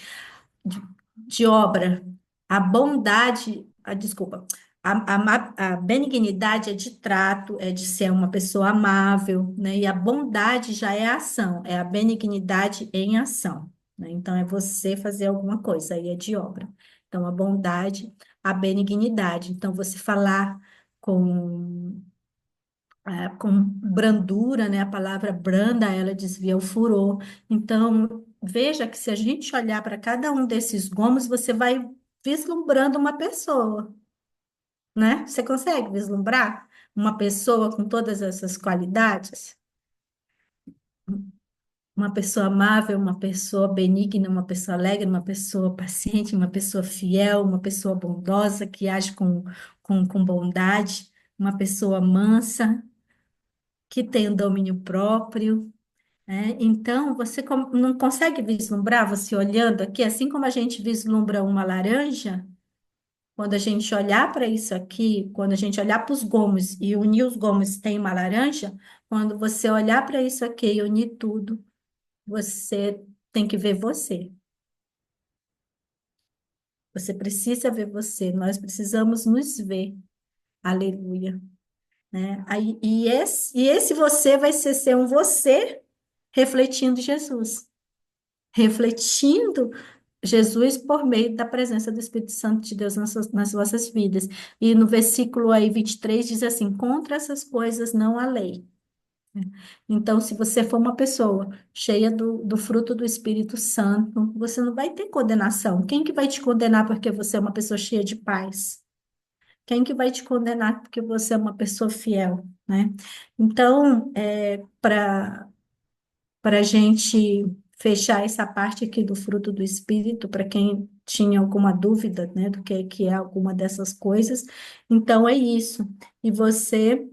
de obra. A bondade, desculpa, a benignidade é de trato, é de ser uma pessoa amável, né? E a bondade já é ação, é a benignidade em ação, né? Então, é você fazer alguma coisa, aí é de obra. Então, a bondade, a benignidade. Então, você falar com com brandura, né? A palavra branda, ela desvia o furor. Então, veja que se a gente olhar para cada um desses gomos, você vai vislumbrando uma pessoa, né? Você consegue vislumbrar uma pessoa com todas essas qualidades? Uma pessoa amável, uma pessoa benigna, uma pessoa alegre, uma pessoa paciente, uma pessoa fiel, uma pessoa bondosa, que age com bondade, uma pessoa mansa, que tem o domínio próprio, né? Então, você não consegue vislumbrar, você olhando aqui, assim como a gente vislumbra uma laranja, quando a gente olhar para isso aqui, quando a gente olhar para os gomos e unir os gomos tem uma laranja, quando você olhar para isso aqui e unir tudo, você tem que ver você. Você precisa ver você, nós precisamos nos ver. Aleluia. Né? E esse você vai ser um você refletindo Jesus. Refletindo Jesus por meio da presença do Espírito Santo de Deus nas vossas vidas. E no versículo aí 23 diz assim: contra essas coisas não há lei. Então, se você for uma pessoa cheia do fruto do Espírito Santo, você não vai ter condenação. Quem que vai te condenar porque você é uma pessoa cheia de paz? Quem que vai te condenar porque você é uma pessoa fiel, né? Então, para a gente fechar essa parte aqui do fruto do Espírito, para quem tinha alguma dúvida, né, do que é alguma dessas coisas, então é isso. E você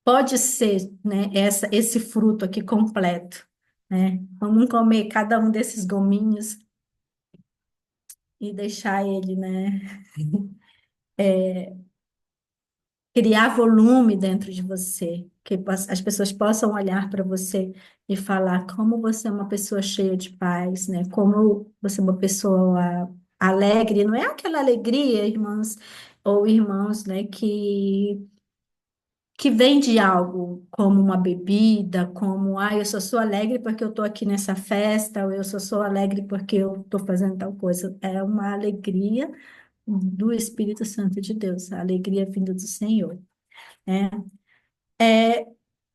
pode ser, né, esse fruto aqui completo, né? Vamos comer cada um desses gominhos e deixar ele, né, criar volume dentro de você, que as pessoas possam olhar para você e falar como você é uma pessoa cheia de paz, né? Como você é uma pessoa alegre, não é aquela alegria, irmãs ou irmãos, né, que vem de algo como uma bebida, como, eu só sou alegre porque eu estou aqui nessa festa, ou eu só sou alegre porque eu estou fazendo tal coisa. É uma alegria do Espírito Santo de Deus, a alegria vinda do Senhor, né?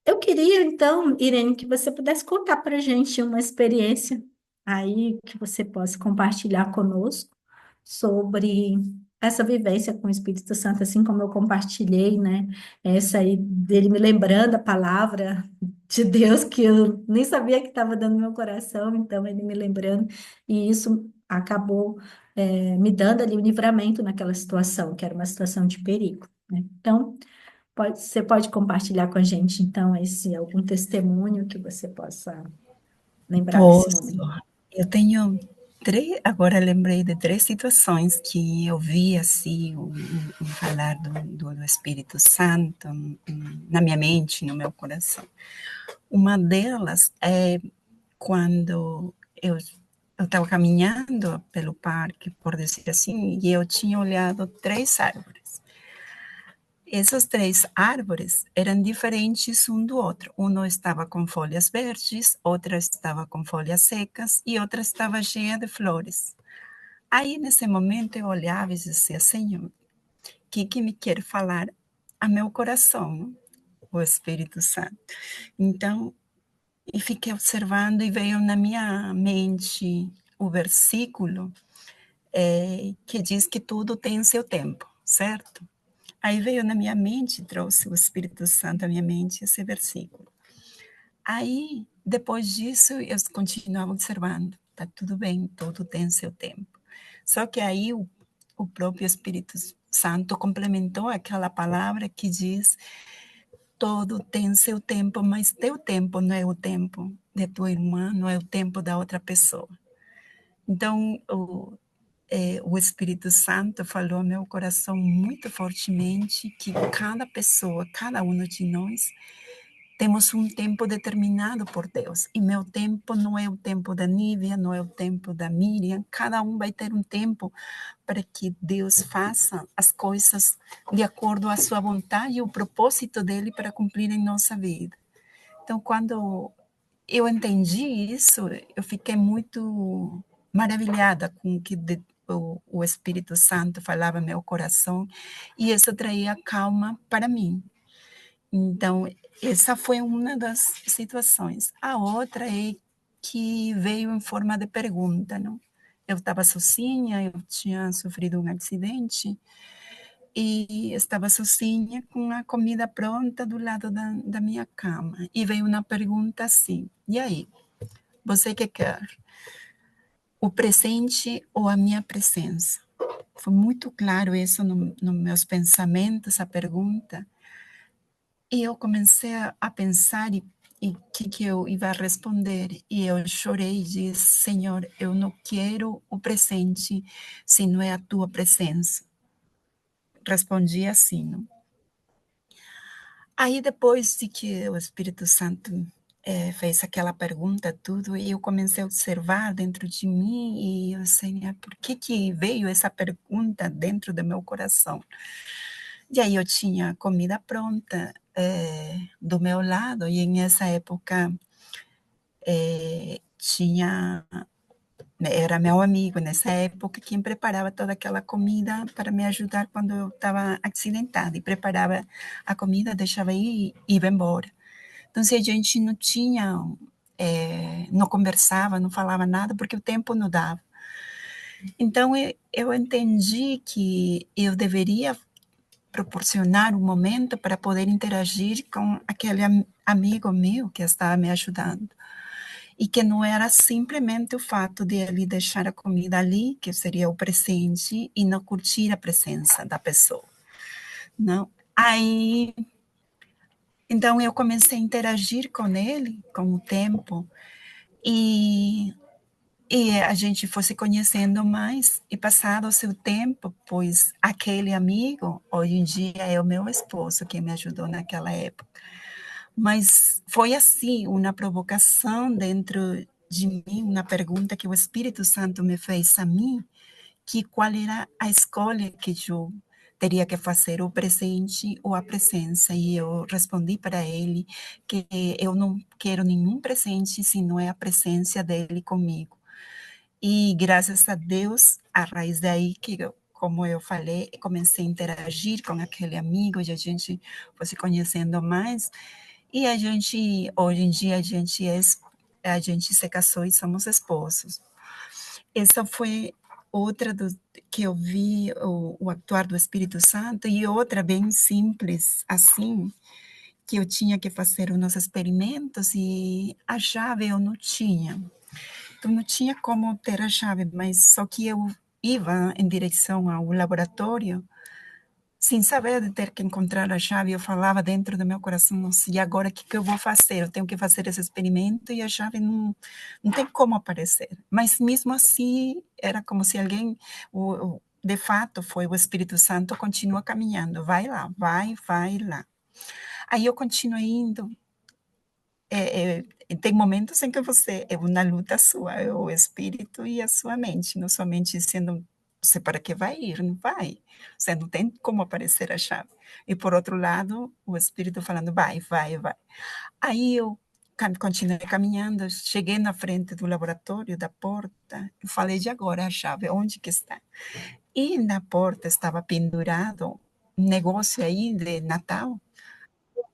Eu queria, então, Irene, que você pudesse contar para a gente uma experiência aí que você possa compartilhar conosco sobre essa vivência com o Espírito Santo, assim como eu compartilhei, né? Essa aí dele me lembrando a palavra de Deus que eu nem sabia que estava dando no meu coração, então ele me lembrando, e isso acabou, me dando ali o livramento naquela situação, que era uma situação de perigo, né? Então, você pode compartilhar com a gente, então, algum testemunho que você possa lembrar desse Posso. momento. Eu tenho três, agora lembrei de três situações que eu vi assim, falar do Espírito Santo na minha mente, no meu coração. Uma delas é quando eu estava caminhando pelo parque, por dizer assim, e eu tinha olhado três árvores. Essas três árvores eram diferentes um do outro. Uma estava com folhas verdes, outra estava com folhas secas e outra estava cheia de flores. Aí, nesse momento, eu olhava e dizia, Senhor, o que me quer falar a meu coração, o Espírito Santo? Então, e fiquei observando e veio na minha mente o versículo que diz que tudo tem seu tempo, certo? Aí veio na minha mente, trouxe o Espírito Santo à minha mente esse versículo. Aí, depois disso, eu continuava observando. Tá tudo bem, tudo tem seu tempo. Só que aí o próprio Espírito Santo complementou aquela palavra que diz: todo tem seu tempo, mas teu tempo não é o tempo de tua irmã, não é o tempo da outra pessoa. Então, o Espírito Santo falou ao meu coração muito fortemente que cada pessoa, cada um de nós, temos um tempo determinado por Deus. E meu tempo não é o tempo da Nívia, não é o tempo da Miriam. Cada um vai ter um tempo para que Deus faça as coisas de acordo à sua vontade e o propósito dele para cumprir em nossa vida. Então, quando eu entendi isso, eu fiquei muito maravilhada com o que o Espírito Santo falava no meu coração, e isso traía calma para mim. Então, essa foi uma das situações. A outra é que veio em forma de pergunta, não? Eu estava sozinha, eu tinha sofrido um acidente e estava sozinha com a comida pronta do lado da minha cama. E veio uma pergunta assim: e aí, você que quer? O presente ou a minha presença? Foi muito claro isso nos meus pensamentos, a pergunta. E eu comecei a pensar e que eu ia responder. E eu chorei e disse, Senhor, eu não quero o presente se não é a tua presença. Respondi assim, não? Aí depois de que o Espírito Santo fez aquela pergunta, tudo, e eu comecei a observar dentro de mim e eu, Senhor, por que veio essa pergunta dentro do meu coração? E aí eu tinha comida pronta do meu lado, e nessa época tinha, era meu amigo nessa época quem preparava toda aquela comida para me ajudar quando eu estava acidentada, e preparava a comida, deixava ir e ia embora. Então, se a gente não tinha, não conversava, não falava nada, porque o tempo não dava. Então, eu entendi que eu deveria proporcionar um momento para poder interagir com aquele amigo meu que estava me ajudando. E que não era simplesmente o fato de ele deixar a comida ali, que seria o presente, e não curtir a presença da pessoa. Não. Aí, então eu comecei a interagir com ele com o tempo, e a gente foi se conhecendo mais, e passado o seu tempo, pois aquele amigo, hoje em dia, é o meu esposo, que me ajudou naquela época. Mas foi assim, uma provocação dentro de mim, uma pergunta que o Espírito Santo me fez a mim, que qual era a escolha que eu teria que fazer, o presente ou a presença. E eu respondi para ele que eu não quero nenhum presente se não é a presença dele comigo. E graças a Deus, a raiz daí que como eu falei, comecei a interagir com aquele amigo e a gente foi se conhecendo mais. E a gente, hoje em dia, a gente se casou e somos esposos. Essa foi outra que eu vi o actuar do Espírito Santo, e outra bem simples, assim, que eu tinha que fazer uns experimentos e a chave eu não tinha. Então, não tinha como ter a chave, mas só que eu ia em direção ao laboratório, sem saber de ter que encontrar a chave. Eu falava dentro do meu coração, nossa, e agora o que eu vou fazer? Eu tenho que fazer esse experimento e a chave não tem como aparecer. Mas mesmo assim, era como se alguém, de fato, foi o Espírito Santo, continua caminhando, vai lá, vai lá. Aí eu continuei indo. Tem momentos em que você é uma luta sua, é o espírito e a sua mente, não somente dizendo você para que vai ir, não vai. Você não tem como aparecer a chave. E por outro lado, o espírito falando vai. Aí eu continuei caminhando, cheguei na frente do laboratório, da porta, e falei de agora a chave, onde que está? E na porta estava pendurado um negócio aí de Natal.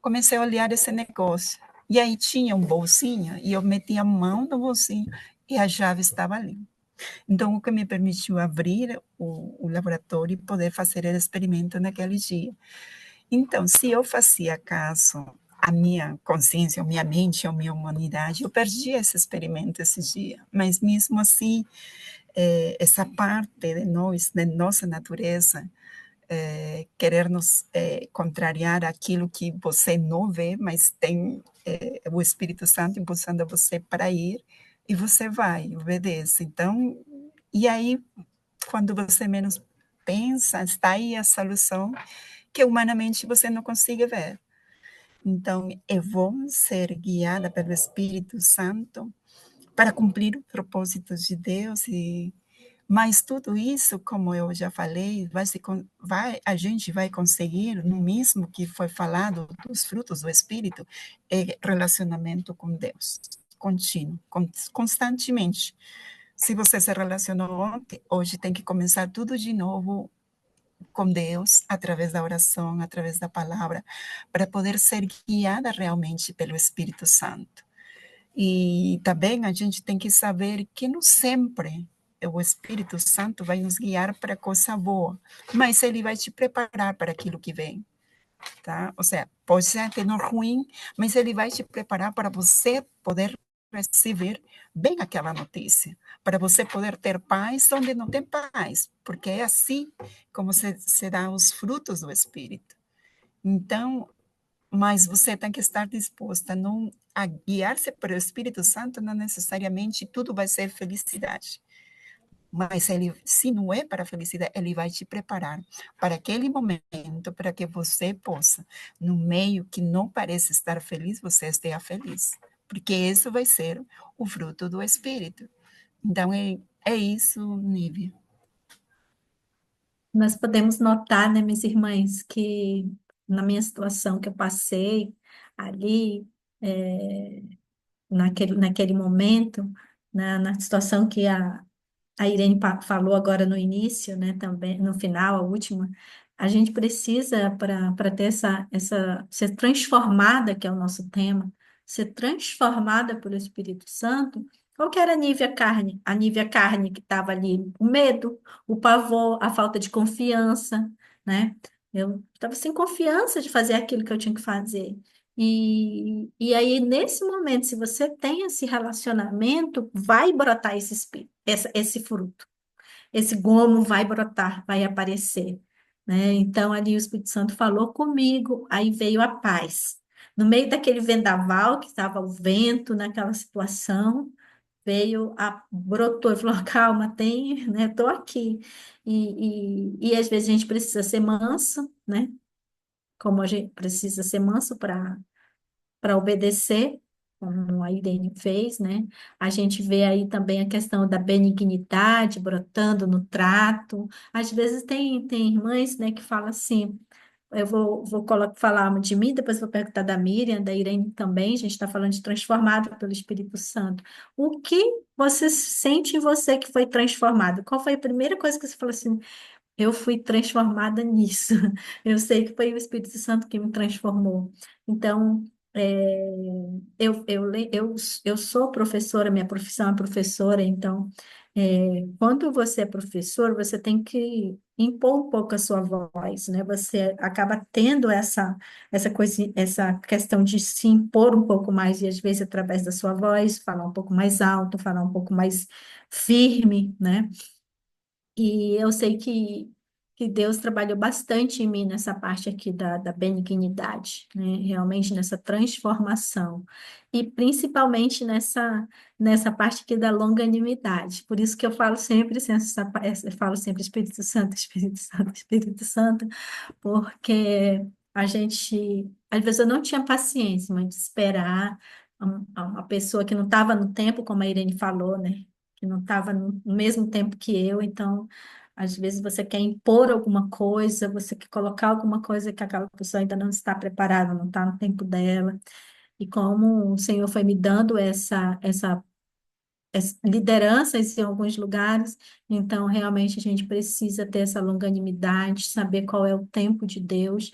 Comecei a olhar esse negócio. E aí tinha um bolsinho, e eu meti a mão no bolsinho, e a chave estava ali. Então, o que me permitiu abrir o laboratório e poder fazer o experimento naquele dia. Então, se eu fazia caso à minha consciência, à minha mente, à minha humanidade, eu perdi esse experimento esse dia. Mas mesmo assim, essa parte de nós, de nossa natureza, querer nos contrariar aquilo que você não vê, mas tem o Espírito Santo impulsando você para ir, e você vai, obedece. Então, e aí, quando você menos pensa, está aí a solução que humanamente você não consegue ver. Então, eu vou ser guiada pelo Espírito Santo para cumprir os propósitos de Deus. Mas tudo isso, como eu já falei, a gente vai conseguir, no mesmo que foi falado dos frutos do Espírito, é relacionamento com Deus, contínuo, constantemente. Se você se relacionou ontem, hoje tem que começar tudo de novo com Deus, através da oração, através da palavra, para poder ser guiada realmente pelo Espírito Santo. E também a gente tem que saber que não sempre o Espírito Santo vai nos guiar para coisa boa, mas ele vai te preparar para aquilo que vem, tá? Ou seja, pode ser até não ruim, mas ele vai te preparar para você poder receber bem aquela notícia, para você poder ter paz onde não tem paz, porque é assim como se dá os frutos do Espírito. Então, mas você tem que estar disposta a guiar-se pelo Espírito Santo, não necessariamente tudo vai ser felicidade. Mas ele, se não é para a felicidade, ele vai te preparar para aquele momento, para que você possa, no meio que não parece estar feliz, você esteja feliz. Porque isso vai ser o fruto do Espírito. Então, é isso, Nívia. Nós podemos notar, né, minhas irmãs, que na minha situação que eu passei ali, é, naquele momento, na situação que a Irene falou agora no início, né, também no final, a última, a gente precisa, para ter ser transformada, que é o nosso tema, ser transformada pelo Espírito Santo, Qual que era a Nívia Carne? A Nívia Carne que estava ali, o medo, o pavor, a falta de confiança, né? Eu estava sem confiança de fazer aquilo que eu tinha que fazer. E aí, nesse momento, se você tem esse relacionamento, vai brotar esse espírito, esse fruto. Esse gomo vai brotar, vai aparecer, né? Então, ali o Espírito Santo falou comigo, aí veio a paz. No meio daquele vendaval, que estava o vento naquela situação, brotou e falou, calma, tem, né? Estou aqui. E às vezes a gente precisa ser manso, né? Como a gente precisa ser manso para obedecer, como a Irene fez, né? A gente vê aí também a questão da benignidade brotando no trato. Às vezes tem irmãs, né, que falam assim, falar de mim, depois vou perguntar da Miriam, da Irene também, a gente está falando de transformado pelo Espírito Santo. O que você sente em você que foi transformado? Qual foi a primeira coisa que você falou assim, eu fui transformada nisso. Eu sei que foi o Espírito Santo que me transformou. Então, é, eu sou professora, minha profissão é professora, então, quando você é professor, você tem que impor um pouco a sua voz, né? Você acaba tendo essa coisa, essa questão de se impor um pouco mais, e às vezes através da sua voz, falar um pouco mais alto, falar um pouco mais firme, né? E eu sei que Deus trabalhou bastante em mim nessa parte aqui da benignidade, né? Realmente nessa transformação. E principalmente nessa parte aqui da longanimidade. Por isso que eu falo sempre, assim, eu falo sempre Espírito Santo, Espírito Santo, Espírito Santo, porque a gente, às vezes eu não tinha paciência, mas de esperar uma pessoa que não estava no tempo, como a Irene falou, né? Que não estava no mesmo tempo que eu, então, às vezes você quer impor alguma coisa, você quer colocar alguma coisa que aquela pessoa ainda não está preparada, não está no tempo dela. E como o Senhor foi me dando essa lideranças em alguns lugares, então realmente a gente precisa ter essa longanimidade, saber qual é o tempo de Deus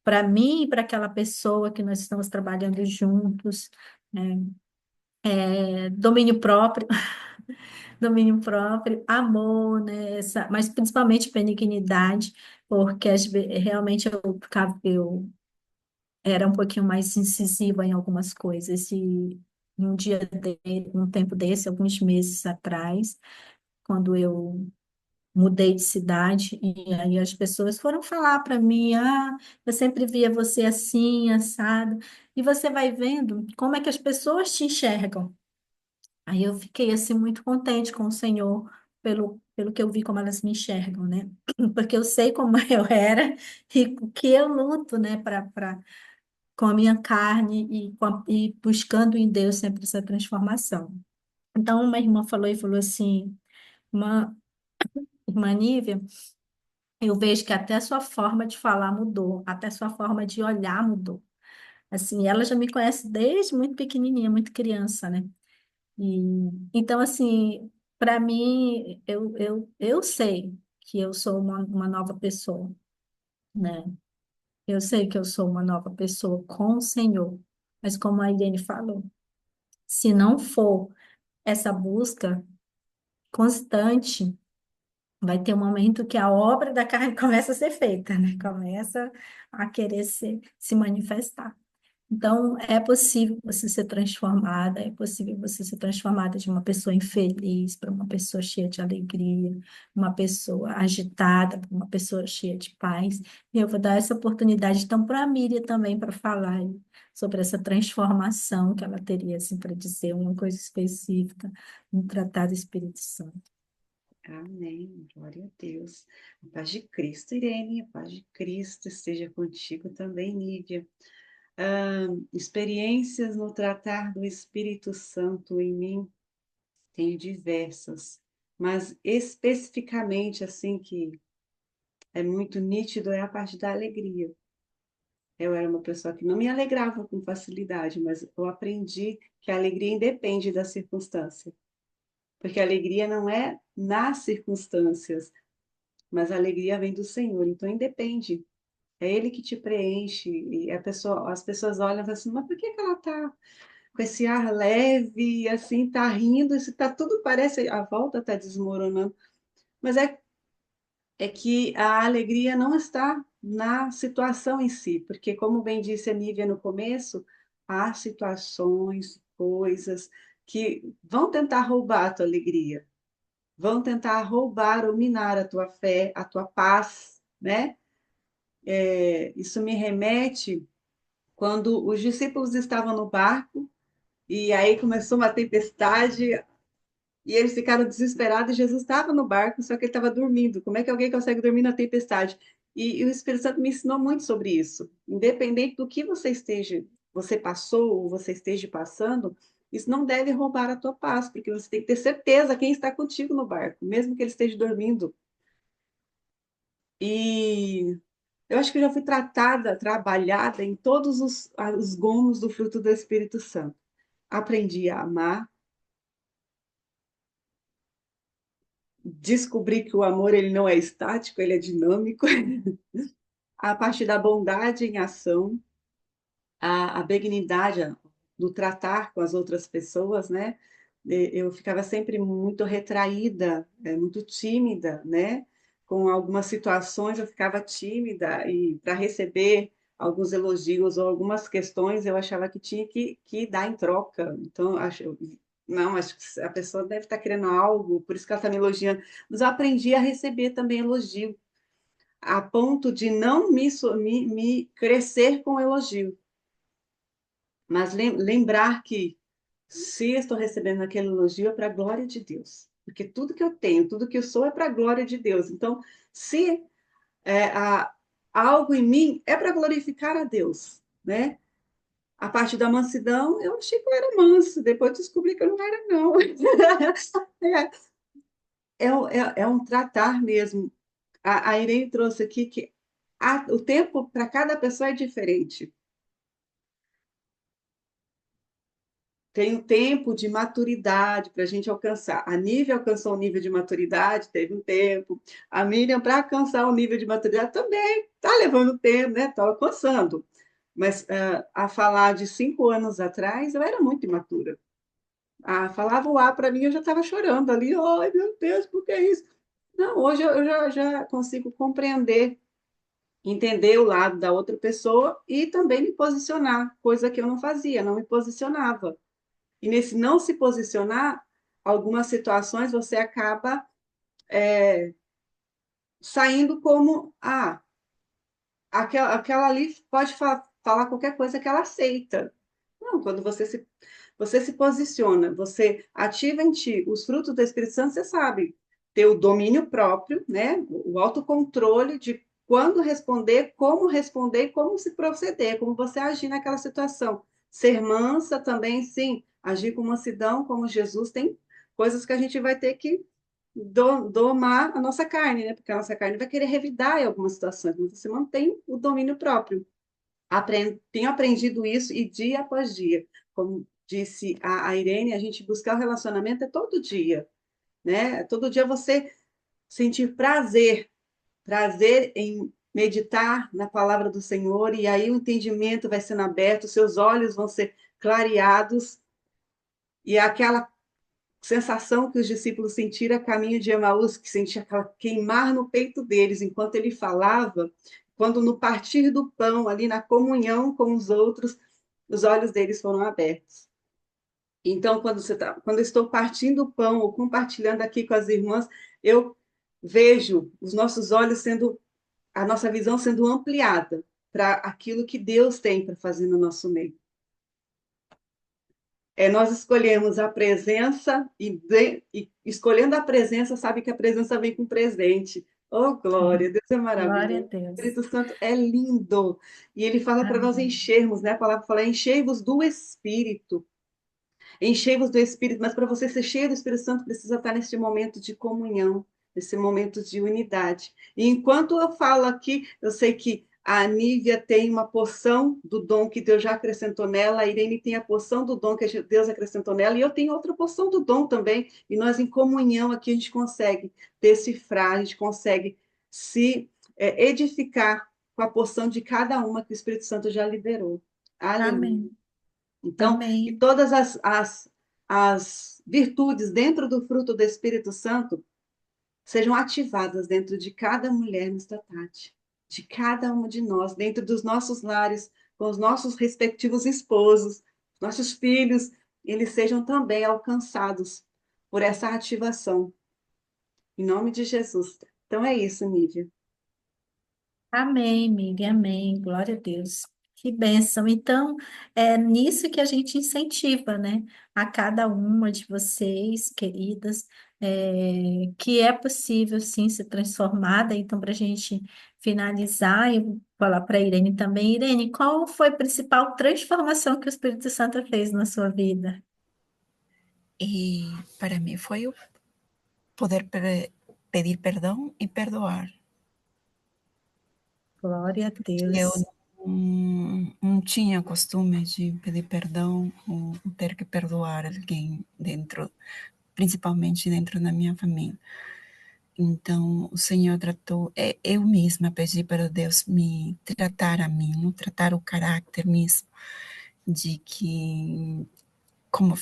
para mim e para aquela pessoa que nós estamos trabalhando juntos, né? Domínio próprio, domínio próprio, amor, né? Mas principalmente benignidade, porque realmente eu era um pouquinho mais incisiva em algumas coisas e um tempo desse, alguns meses atrás, quando eu mudei de cidade e aí as pessoas foram falar para mim, eu sempre via você assim, assado, e você vai vendo como é que as pessoas te enxergam. Aí eu fiquei assim muito contente com o Senhor pelo que eu vi como elas me enxergam, né? Porque eu sei como eu era e o que eu luto, né, com a minha carne e buscando em Deus sempre essa transformação. Então, uma irmã falou assim, irmã, irmã Nívia, eu vejo que até a sua forma de falar mudou, até a sua forma de olhar mudou. Assim, ela já me conhece desde muito pequenininha, muito criança, né? Então, assim, para mim, eu sei que eu sou uma nova pessoa, né? Eu sei que eu sou uma nova pessoa com o Senhor. Mas como a Irene falou, se não for essa busca constante, vai ter um momento que a obra da carne começa a ser feita, né? Começa a querer se manifestar. Então, é possível você ser transformada, é possível você ser transformada de uma pessoa infeliz para uma pessoa cheia de alegria, uma pessoa agitada para uma pessoa cheia de paz. E eu vou dar essa oportunidade, então, para a Miriam também, para falar aí sobre essa transformação que ela teria, assim, para dizer uma coisa específica no Tratado do Espírito Santo. Amém. Glória a Deus. A paz de Cristo, Irene, a paz de Cristo esteja contigo também, Nívia. Experiências no tratar do Espírito Santo em mim, tenho diversas, mas especificamente, assim, que é muito nítido, é a parte da alegria. Eu era uma pessoa que não me alegrava com facilidade, mas eu aprendi que a alegria independe da circunstância. Porque a alegria não é nas circunstâncias, mas a alegria vem do Senhor, então independe. É Ele que te preenche, e as pessoas olham e falam assim, mas por que ela está com esse ar leve, assim, tá rindo, isso tá tudo parece, a volta tá desmoronando, mas é que a alegria não está na situação em si, porque como bem disse a Nívia no começo, há situações, coisas que vão tentar roubar a tua alegria, vão tentar roubar ou minar a tua fé, a tua paz, né? Isso me remete quando os discípulos estavam no barco e aí começou uma tempestade e eles ficaram desesperados. E Jesus estava no barco, só que ele estava dormindo. Como é que alguém consegue dormir na tempestade? E o Espírito Santo me ensinou muito sobre isso. Independente do que você passou ou você esteja passando, isso não deve roubar a tua paz, porque você tem que ter certeza quem está contigo no barco, mesmo que ele esteja dormindo. E eu acho que eu já fui trabalhada em todos os gomos do fruto do Espírito Santo. Aprendi a amar, descobri que o amor ele não é estático, ele é dinâmico. A partir da bondade em ação, a benignidade do tratar com as outras pessoas, né? Eu ficava sempre muito retraída, muito tímida, né? Com algumas situações eu ficava tímida e para receber alguns elogios ou algumas questões eu achava que tinha que dar em troca. Então, não, acho que a pessoa deve estar querendo algo, por isso que ela está me elogiando. Mas eu aprendi a receber também elogio, a ponto de não me crescer com elogio, mas lembrar que se estou recebendo aquele elogio é para a glória de Deus, porque tudo que eu tenho, tudo que eu sou é para a glória de Deus. Então, se é, algo em mim é para glorificar a Deus, né? A parte da mansidão, eu achei que eu era manso, depois descobri que eu não era, não. É um tratar mesmo. A Irene trouxe aqui que o tempo para cada pessoa é diferente. Tem um tempo de maturidade para a gente alcançar. A Nívia alcançou um nível de maturidade, teve um tempo. A Miriam, para alcançar um nível de maturidade, também está levando tempo, né? Está alcançando. Mas a falar de 5 anos atrás, eu era muito imatura. Falava o A para mim, eu já estava chorando ali. Ai, meu Deus, por que isso? Não, hoje eu já consigo compreender, entender o lado da outra pessoa e também me posicionar, coisa que eu não fazia, não me posicionava. E nesse não se posicionar, algumas situações você acaba saindo como, aquela ali pode falar qualquer coisa que ela aceita. Não, quando você se posiciona, você ativa em ti os frutos do Espírito Santo, você sabe ter o domínio próprio, né? O autocontrole de quando responder e como se proceder, como você agir naquela situação. Ser mansa também, sim, agir com mansidão, como Jesus, tem coisas que a gente vai ter que domar a nossa carne, né? Porque a nossa carne vai querer revidar em algumas situações, mas você mantém o domínio próprio. Tenho aprendido isso e dia após dia. Como disse a Irene, a gente buscar o relacionamento é todo dia, né? Todo dia você sentir prazer em meditar na palavra do Senhor, e aí o entendimento vai sendo aberto, seus olhos vão ser clareados, e aquela sensação que os discípulos sentiram a caminho de Emaús, que sentia aquela queimar no peito deles enquanto ele falava, quando no partir do pão, ali na comunhão com os outros, os olhos deles foram abertos. Então, quando eu estou partindo o pão ou compartilhando aqui com as irmãs, eu vejo os nossos olhos a nossa visão sendo ampliada para aquilo que Deus tem para fazer no nosso meio. Nós escolhemos a presença e escolhendo a presença, sabe que a presença vem com presente. Oh, glória, Deus é Glória a maravilhoso. O Deus. Espírito Santo é lindo. E ele fala para nós Amém. enchermos, né? A palavra fala, enchei-vos do Espírito. Enchei-vos do Espírito, mas para você ser cheio do Espírito Santo, precisa estar nesse momento de comunhão, nesse momento de unidade. E enquanto eu falo aqui, eu sei que a Nívia tem uma porção do dom que Deus já acrescentou nela, a Irene tem a porção do dom que Deus acrescentou nela, e eu tenho outra porção do dom também, e nós em comunhão aqui a gente consegue decifrar, a gente consegue se edificar com a porção de cada uma que o Espírito Santo já liberou. Aleluia. Amém. Então, que Amém. todas as virtudes dentro do fruto do Espírito Santo sejam ativadas dentro de cada mulher nesta tarde, de cada uma de nós, dentro dos nossos lares, com os nossos respectivos esposos, nossos filhos, eles sejam também alcançados por essa ativação, em nome de Jesus. Então é isso, Nívia. Amém, amiga, amém. Glória a Deus. Que bênção. Então, é nisso que a gente incentiva, né? A cada uma de vocês, queridas, que é possível, sim, ser transformada. Então, para a gente finalizar, eu vou falar para a Irene também. Irene, qual foi a principal transformação que o Espírito Santo fez na sua vida? E para mim foi o poder pedir perdão e perdoar. Glória a Eu Deus. não tinha costume de pedir perdão ou ter que perdoar alguém dentro, principalmente dentro da minha família. Então, o Senhor tratou, eu mesma pedi para Deus me tratar a mim, não tratar o caráter mesmo, de que, como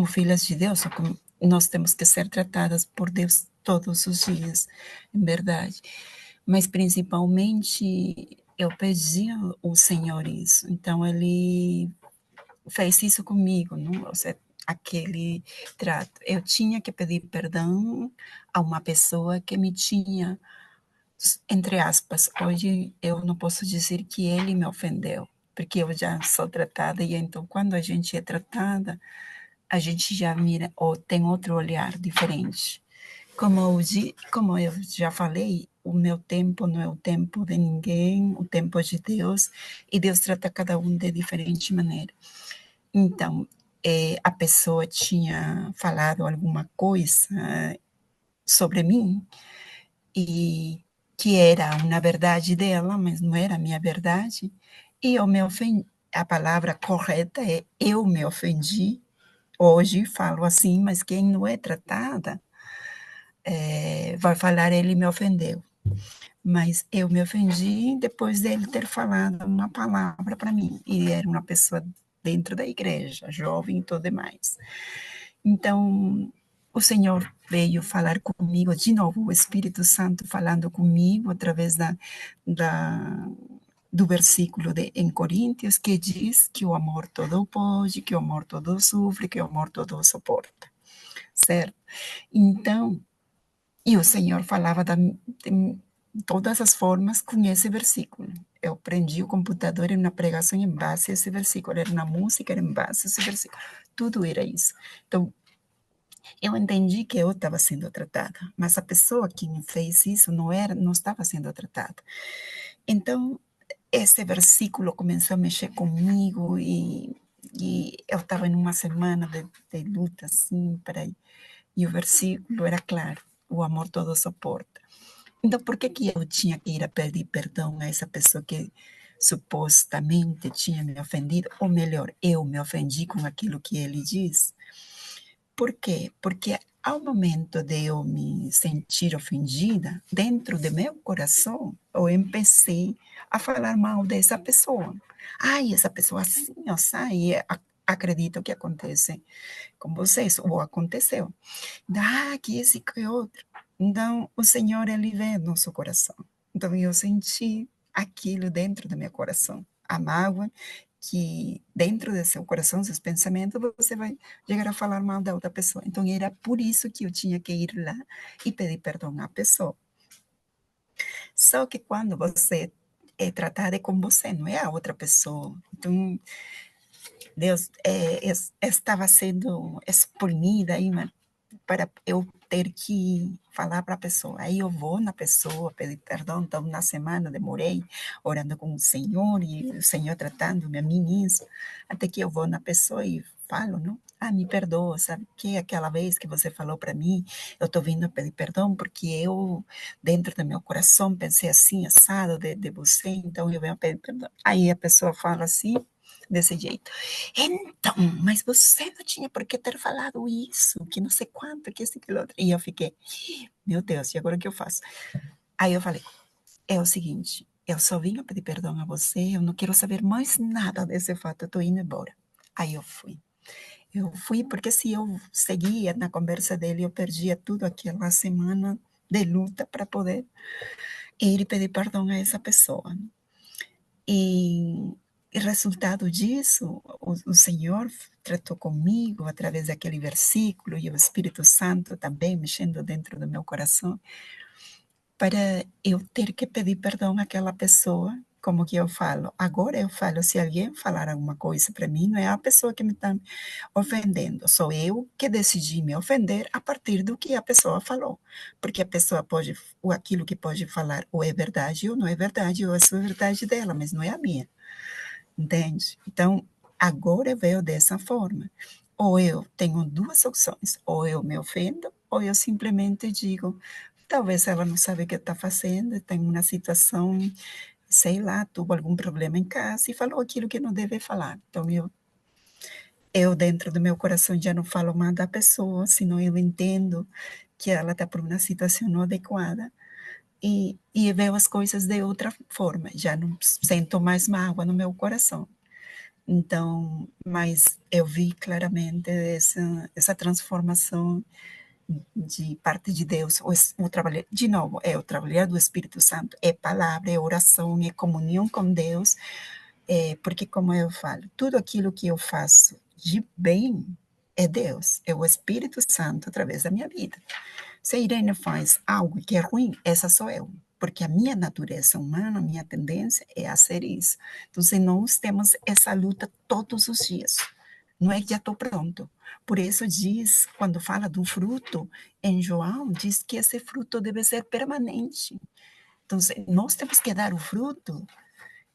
filhas de Deus, como nós temos que ser tratadas por Deus todos os dias, em verdade. Mas, principalmente, eu pedi ao Senhor isso. Então, Ele fez isso comigo, não? Ou seja, aquele trato. Eu tinha que pedir perdão a uma pessoa que me tinha, entre aspas, hoje eu não posso dizer que ele me ofendeu, porque eu já sou tratada, e então quando a gente é tratada, a gente já mira ou tem outro olhar diferente. Como eu já falei, o meu tempo não é o tempo de ninguém, o tempo é de Deus, e Deus trata cada um de diferente maneira. Então, a pessoa tinha falado alguma coisa sobre mim e que era uma verdade dela, mas não era a minha verdade, e eu me ofendi. A palavra correta é eu me ofendi. Hoje falo assim, mas quem não é tratada vai falar ele me ofendeu. Mas eu me ofendi depois dele ter falado uma palavra para mim, e era uma pessoa dentro da igreja, jovem e tudo mais. Então, o Senhor veio falar comigo de novo, o Espírito Santo falando comigo através da, do versículo em Coríntios, que diz que o amor todo pode, que o amor todo sofre, que o amor todo suporta, certo? Então, e o Senhor falava de todas as formas com esse versículo. Eu prendi o computador em uma pregação em base a esse versículo, era na música, era em base a esse versículo. Tudo era isso. Então, eu entendi que eu estava sendo tratada, mas a pessoa que me fez isso não estava sendo tratada. Então, esse versículo começou a mexer comigo, e eu estava em uma semana de luta, assim, e o versículo era claro: o amor todo suporta. Então, por que que eu tinha que ir a pedir perdão a essa pessoa que supostamente tinha me ofendido? Ou melhor, eu me ofendi com aquilo que ele diz. Por quê? Porque ao momento de eu me sentir ofendida, dentro do meu coração, eu empecei a falar mal dessa pessoa. Ai, essa pessoa assim, ó, sai, acredito que acontece com vocês, ou aconteceu. Que esse que outro. Então, o Senhor, Ele vê nosso coração. Então, eu senti aquilo dentro do meu coração, a mágoa, que dentro do seu coração, seus pensamentos, você vai chegar a falar mal da outra pessoa. Então, era por isso que eu tinha que ir lá e pedir perdão à pessoa. Só que quando você é tratada com você, não é a outra pessoa. Então, Deus estava sendo exprimida aí, para eu ter que falar para a pessoa. Aí eu vou na pessoa, pedir perdão. Então, na semana, demorei orando com o Senhor, e o Senhor tratando-me a mim isso, até que eu vou na pessoa e falo, não? Me perdoa, sabe que aquela vez que você falou para mim, eu estou vindo pedir perdão porque eu, dentro do meu coração, pensei assim, assado de você, então eu venho pedir perdão. Aí a pessoa fala assim, desse jeito: então, mas você não tinha por que ter falado isso, que não sei quanto, que esse, que outro. E eu fiquei: meu Deus, e agora o que eu faço? Aí eu falei: é o seguinte, eu só vim pedir perdão a você, eu não quero saber mais nada desse fato, eu estou indo embora. Aí eu fui. Eu fui porque se eu seguia na conversa dele, eu perdia tudo aquela semana de luta para poder ir e pedir perdão a essa pessoa. E resultado disso, o Senhor tratou comigo através daquele versículo e o Espírito Santo também mexendo dentro do meu coração para eu ter que pedir perdão àquela pessoa, como que eu falo. Agora eu falo, se alguém falar alguma coisa para mim, não é a pessoa que me está ofendendo, sou eu que decidi me ofender a partir do que a pessoa falou, porque a pessoa pode, ou aquilo que pode falar, ou é verdade ou não é verdade, ou é a verdade dela, mas não é a minha, entende? Então, agora eu vejo dessa forma. Ou eu tenho duas opções, ou eu me ofendo, ou eu simplesmente digo, talvez ela não sabe o que está fazendo, tem uma situação, sei lá, tuvo algum problema em casa e falou aquilo que não deve falar. Então, eu dentro do meu coração já não falo mais da pessoa, senão eu entendo que ela está por uma situação não adequada e vejo as coisas de outra forma, já não sinto mais mágoa no meu coração. Então, mas eu vi claramente essa transformação de parte de Deus, o trabalhar, de novo, é o trabalhar do Espírito Santo, é palavra, é oração, é comunhão com Deus, porque como eu falo, tudo aquilo que eu faço de bem é Deus, é o Espírito Santo através da minha vida. Se a Irene faz algo que é ruim, essa sou eu, porque a minha natureza humana, a minha tendência é a ser isso. Então, nós temos essa luta todos os dias. Não é que já estou pronto. Por isso diz, quando fala do fruto, em João, diz que esse fruto deve ser permanente. Então, nós temos que dar o fruto.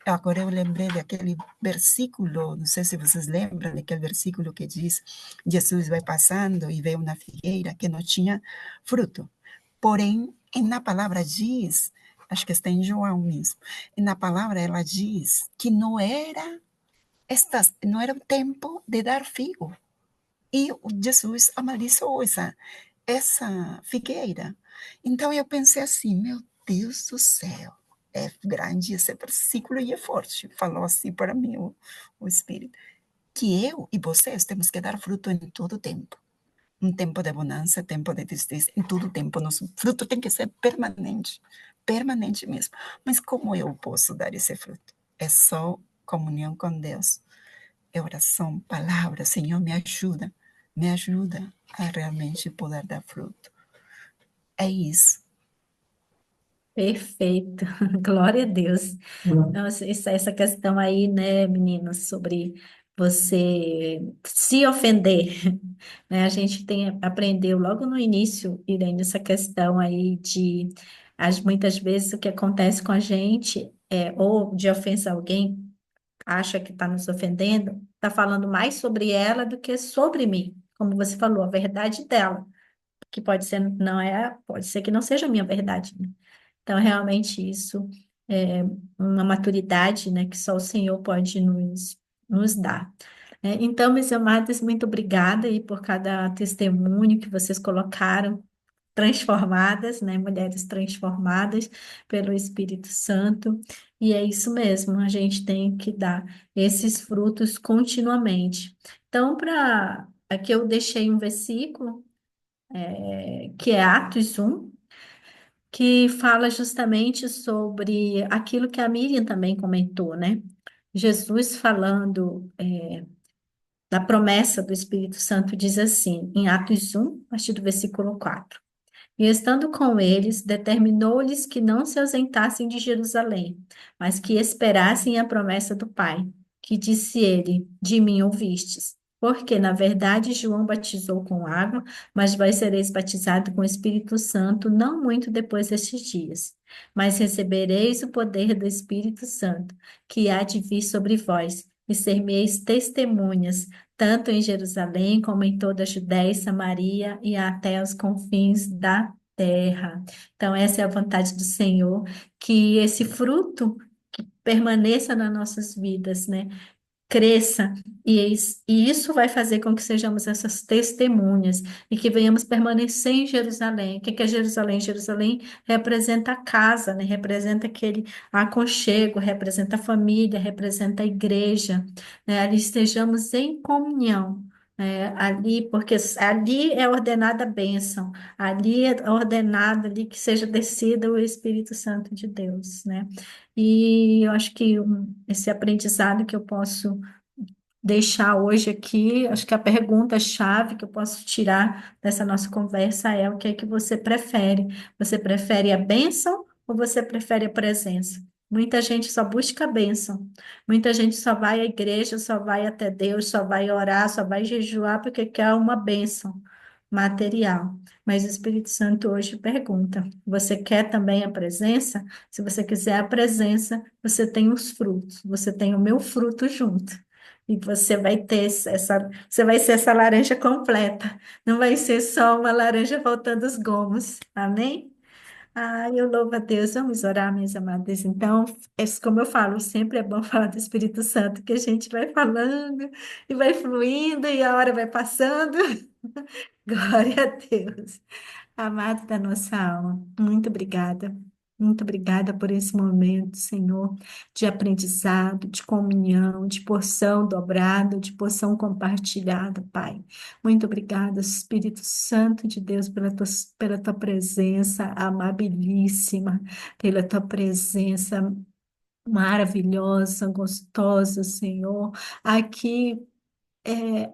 Agora eu lembrei daquele versículo, não sei se vocês lembram, daquele versículo que diz, Jesus vai passando e vê uma figueira que não tinha fruto. Porém, na palavra diz, acho que está em João mesmo, e na palavra ela diz que não era o tempo de dar figo. E Jesus amaldiçoou essa figueira. Então eu pensei assim, meu Deus do céu, é grande esse versículo e é forte. Falou assim para mim o Espírito, que eu e vocês temos que dar fruto em todo tempo. Um tempo de bonança, tempo de tristeza, em todo tempo. Nosso fruto tem que ser permanente, permanente mesmo. Mas como eu posso dar esse fruto? É só comunhão com Deus, é oração, palavra, Senhor, me ajuda a realmente poder dar fruto. É isso. Perfeito, glória a Deus. Nossa, essa questão aí, né, meninas, sobre você se ofender, né? A gente aprendeu logo no início, Irene, essa questão aí de muitas vezes o que acontece com a gente ou de ofensa a alguém, acha que está nos ofendendo, está falando mais sobre ela do que sobre mim. Como você falou, a verdade dela, que pode ser, não é, pode ser que não seja a minha verdade, né? Então, realmente, isso é uma maturidade, né, que só o Senhor pode nos dar. Então, meus amados, muito obrigada aí por cada testemunho que vocês colocaram, transformadas, né, mulheres transformadas pelo Espírito Santo. E é isso mesmo, a gente tem que dar esses frutos continuamente. Então, aqui eu deixei um versículo, que é Atos 1, que fala justamente sobre aquilo que a Miriam também comentou, né? Jesus falando da promessa do Espírito Santo diz assim, em Atos 1, a partir do versículo 4. E estando com eles, determinou-lhes que não se ausentassem de Jerusalém, mas que esperassem a promessa do Pai, que disse ele: De mim ouvistes. Porque, na verdade, João batizou com água, mas vós sereis batizados com o Espírito Santo não muito depois destes dias. Mas recebereis o poder do Espírito Santo, que há de vir sobre vós, e ser-me-eis testemunhas tanto em Jerusalém como em toda a Judéia e Samaria e até os confins da terra. Então, essa é a vontade do Senhor, que esse fruto que permaneça nas nossas vidas, né? cresça, e isso vai fazer com que sejamos essas testemunhas e que venhamos permanecer em Jerusalém. O que que é Jerusalém? Jerusalém representa a casa, né? Representa aquele aconchego, representa a família, representa a igreja, né? Ali estejamos em comunhão. Ali, porque ali é ordenada a bênção, ali é ordenado ali que seja descido o Espírito Santo de Deus, né? E eu acho que esse aprendizado que eu posso deixar hoje aqui, acho que a pergunta-chave que eu posso tirar dessa nossa conversa é o que é que você prefere? Você prefere a bênção ou você prefere a presença? Muita gente só busca a bênção, muita gente só vai à igreja, só vai até Deus, só vai orar, só vai jejuar porque quer uma bênção material. Mas o Espírito Santo hoje pergunta: você quer também a presença? Se você quiser a presença, você tem os frutos, você tem o meu fruto junto. E você vai ter você vai ser essa laranja completa. Não vai ser só uma laranja faltando os gomos. Amém? Ai, eu louvo a Deus. Vamos orar, minhas amadas. Então, como eu falo, sempre é bom falar do Espírito Santo, que a gente vai falando e vai fluindo e a hora vai passando. Glória a Deus. Amado da nossa alma, muito obrigada. Muito obrigada por esse momento, Senhor, de aprendizado, de comunhão, de porção dobrada, de porção compartilhada, Pai. Muito obrigada, Espírito Santo de Deus, pela tua presença amabilíssima, pela tua presença maravilhosa, gostosa, Senhor. Aqui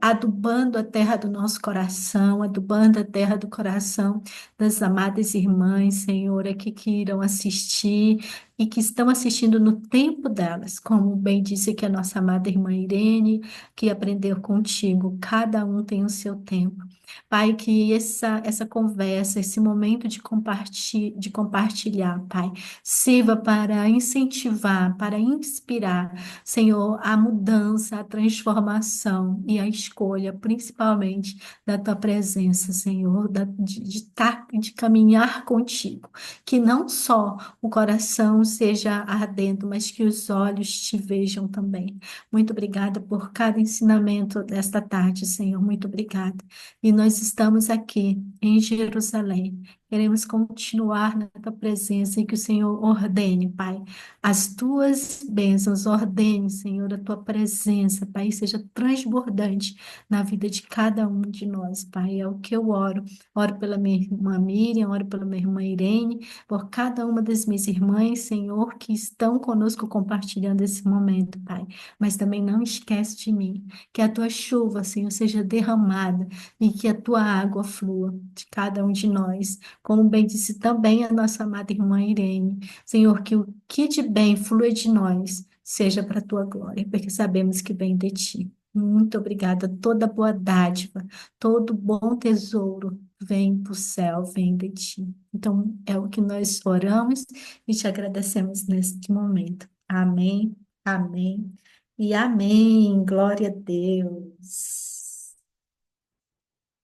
adubando a terra do nosso coração, adubando a terra do coração das amadas irmãs, Senhor, aqui que irão assistir e que estão assistindo no tempo delas, como bem disse que a nossa amada irmã Irene, que aprendeu contigo, cada um tem o seu tempo. Pai, que essa conversa, esse momento de compartilhar, Pai, sirva para incentivar, para inspirar, Senhor, a mudança, a transformação e a escolha, principalmente da tua presença, Senhor, de caminhar contigo. Que não só o coração seja ardendo, mas que os olhos te vejam também. Muito obrigada por cada ensinamento desta tarde, Senhor. Muito obrigada. E nós estamos aqui em Jerusalém. Queremos continuar na tua presença e que o Senhor ordene, Pai, as tuas bênçãos, ordene, Senhor, a tua presença, Pai, seja transbordante na vida de cada um de nós, Pai. É o que eu oro. Oro pela minha irmã Miriam, oro pela minha irmã Irene, por cada uma das minhas irmãs, Senhor, que estão conosco compartilhando esse momento, Pai. Mas também não esquece de mim, que a tua chuva, Senhor, seja derramada e que a tua água flua de cada um de nós, como bem disse também a nossa amada irmã Irene. Senhor, que o que de bem flui de nós seja para a tua glória, porque sabemos que vem de ti. Muito obrigada. Toda boa dádiva, todo bom tesouro vem do céu, vem de ti. Então, é o que nós oramos e te agradecemos neste momento. Amém, amém e amém. Glória a Deus.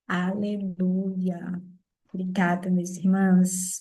Aleluia. Obrigada, meus irmãos.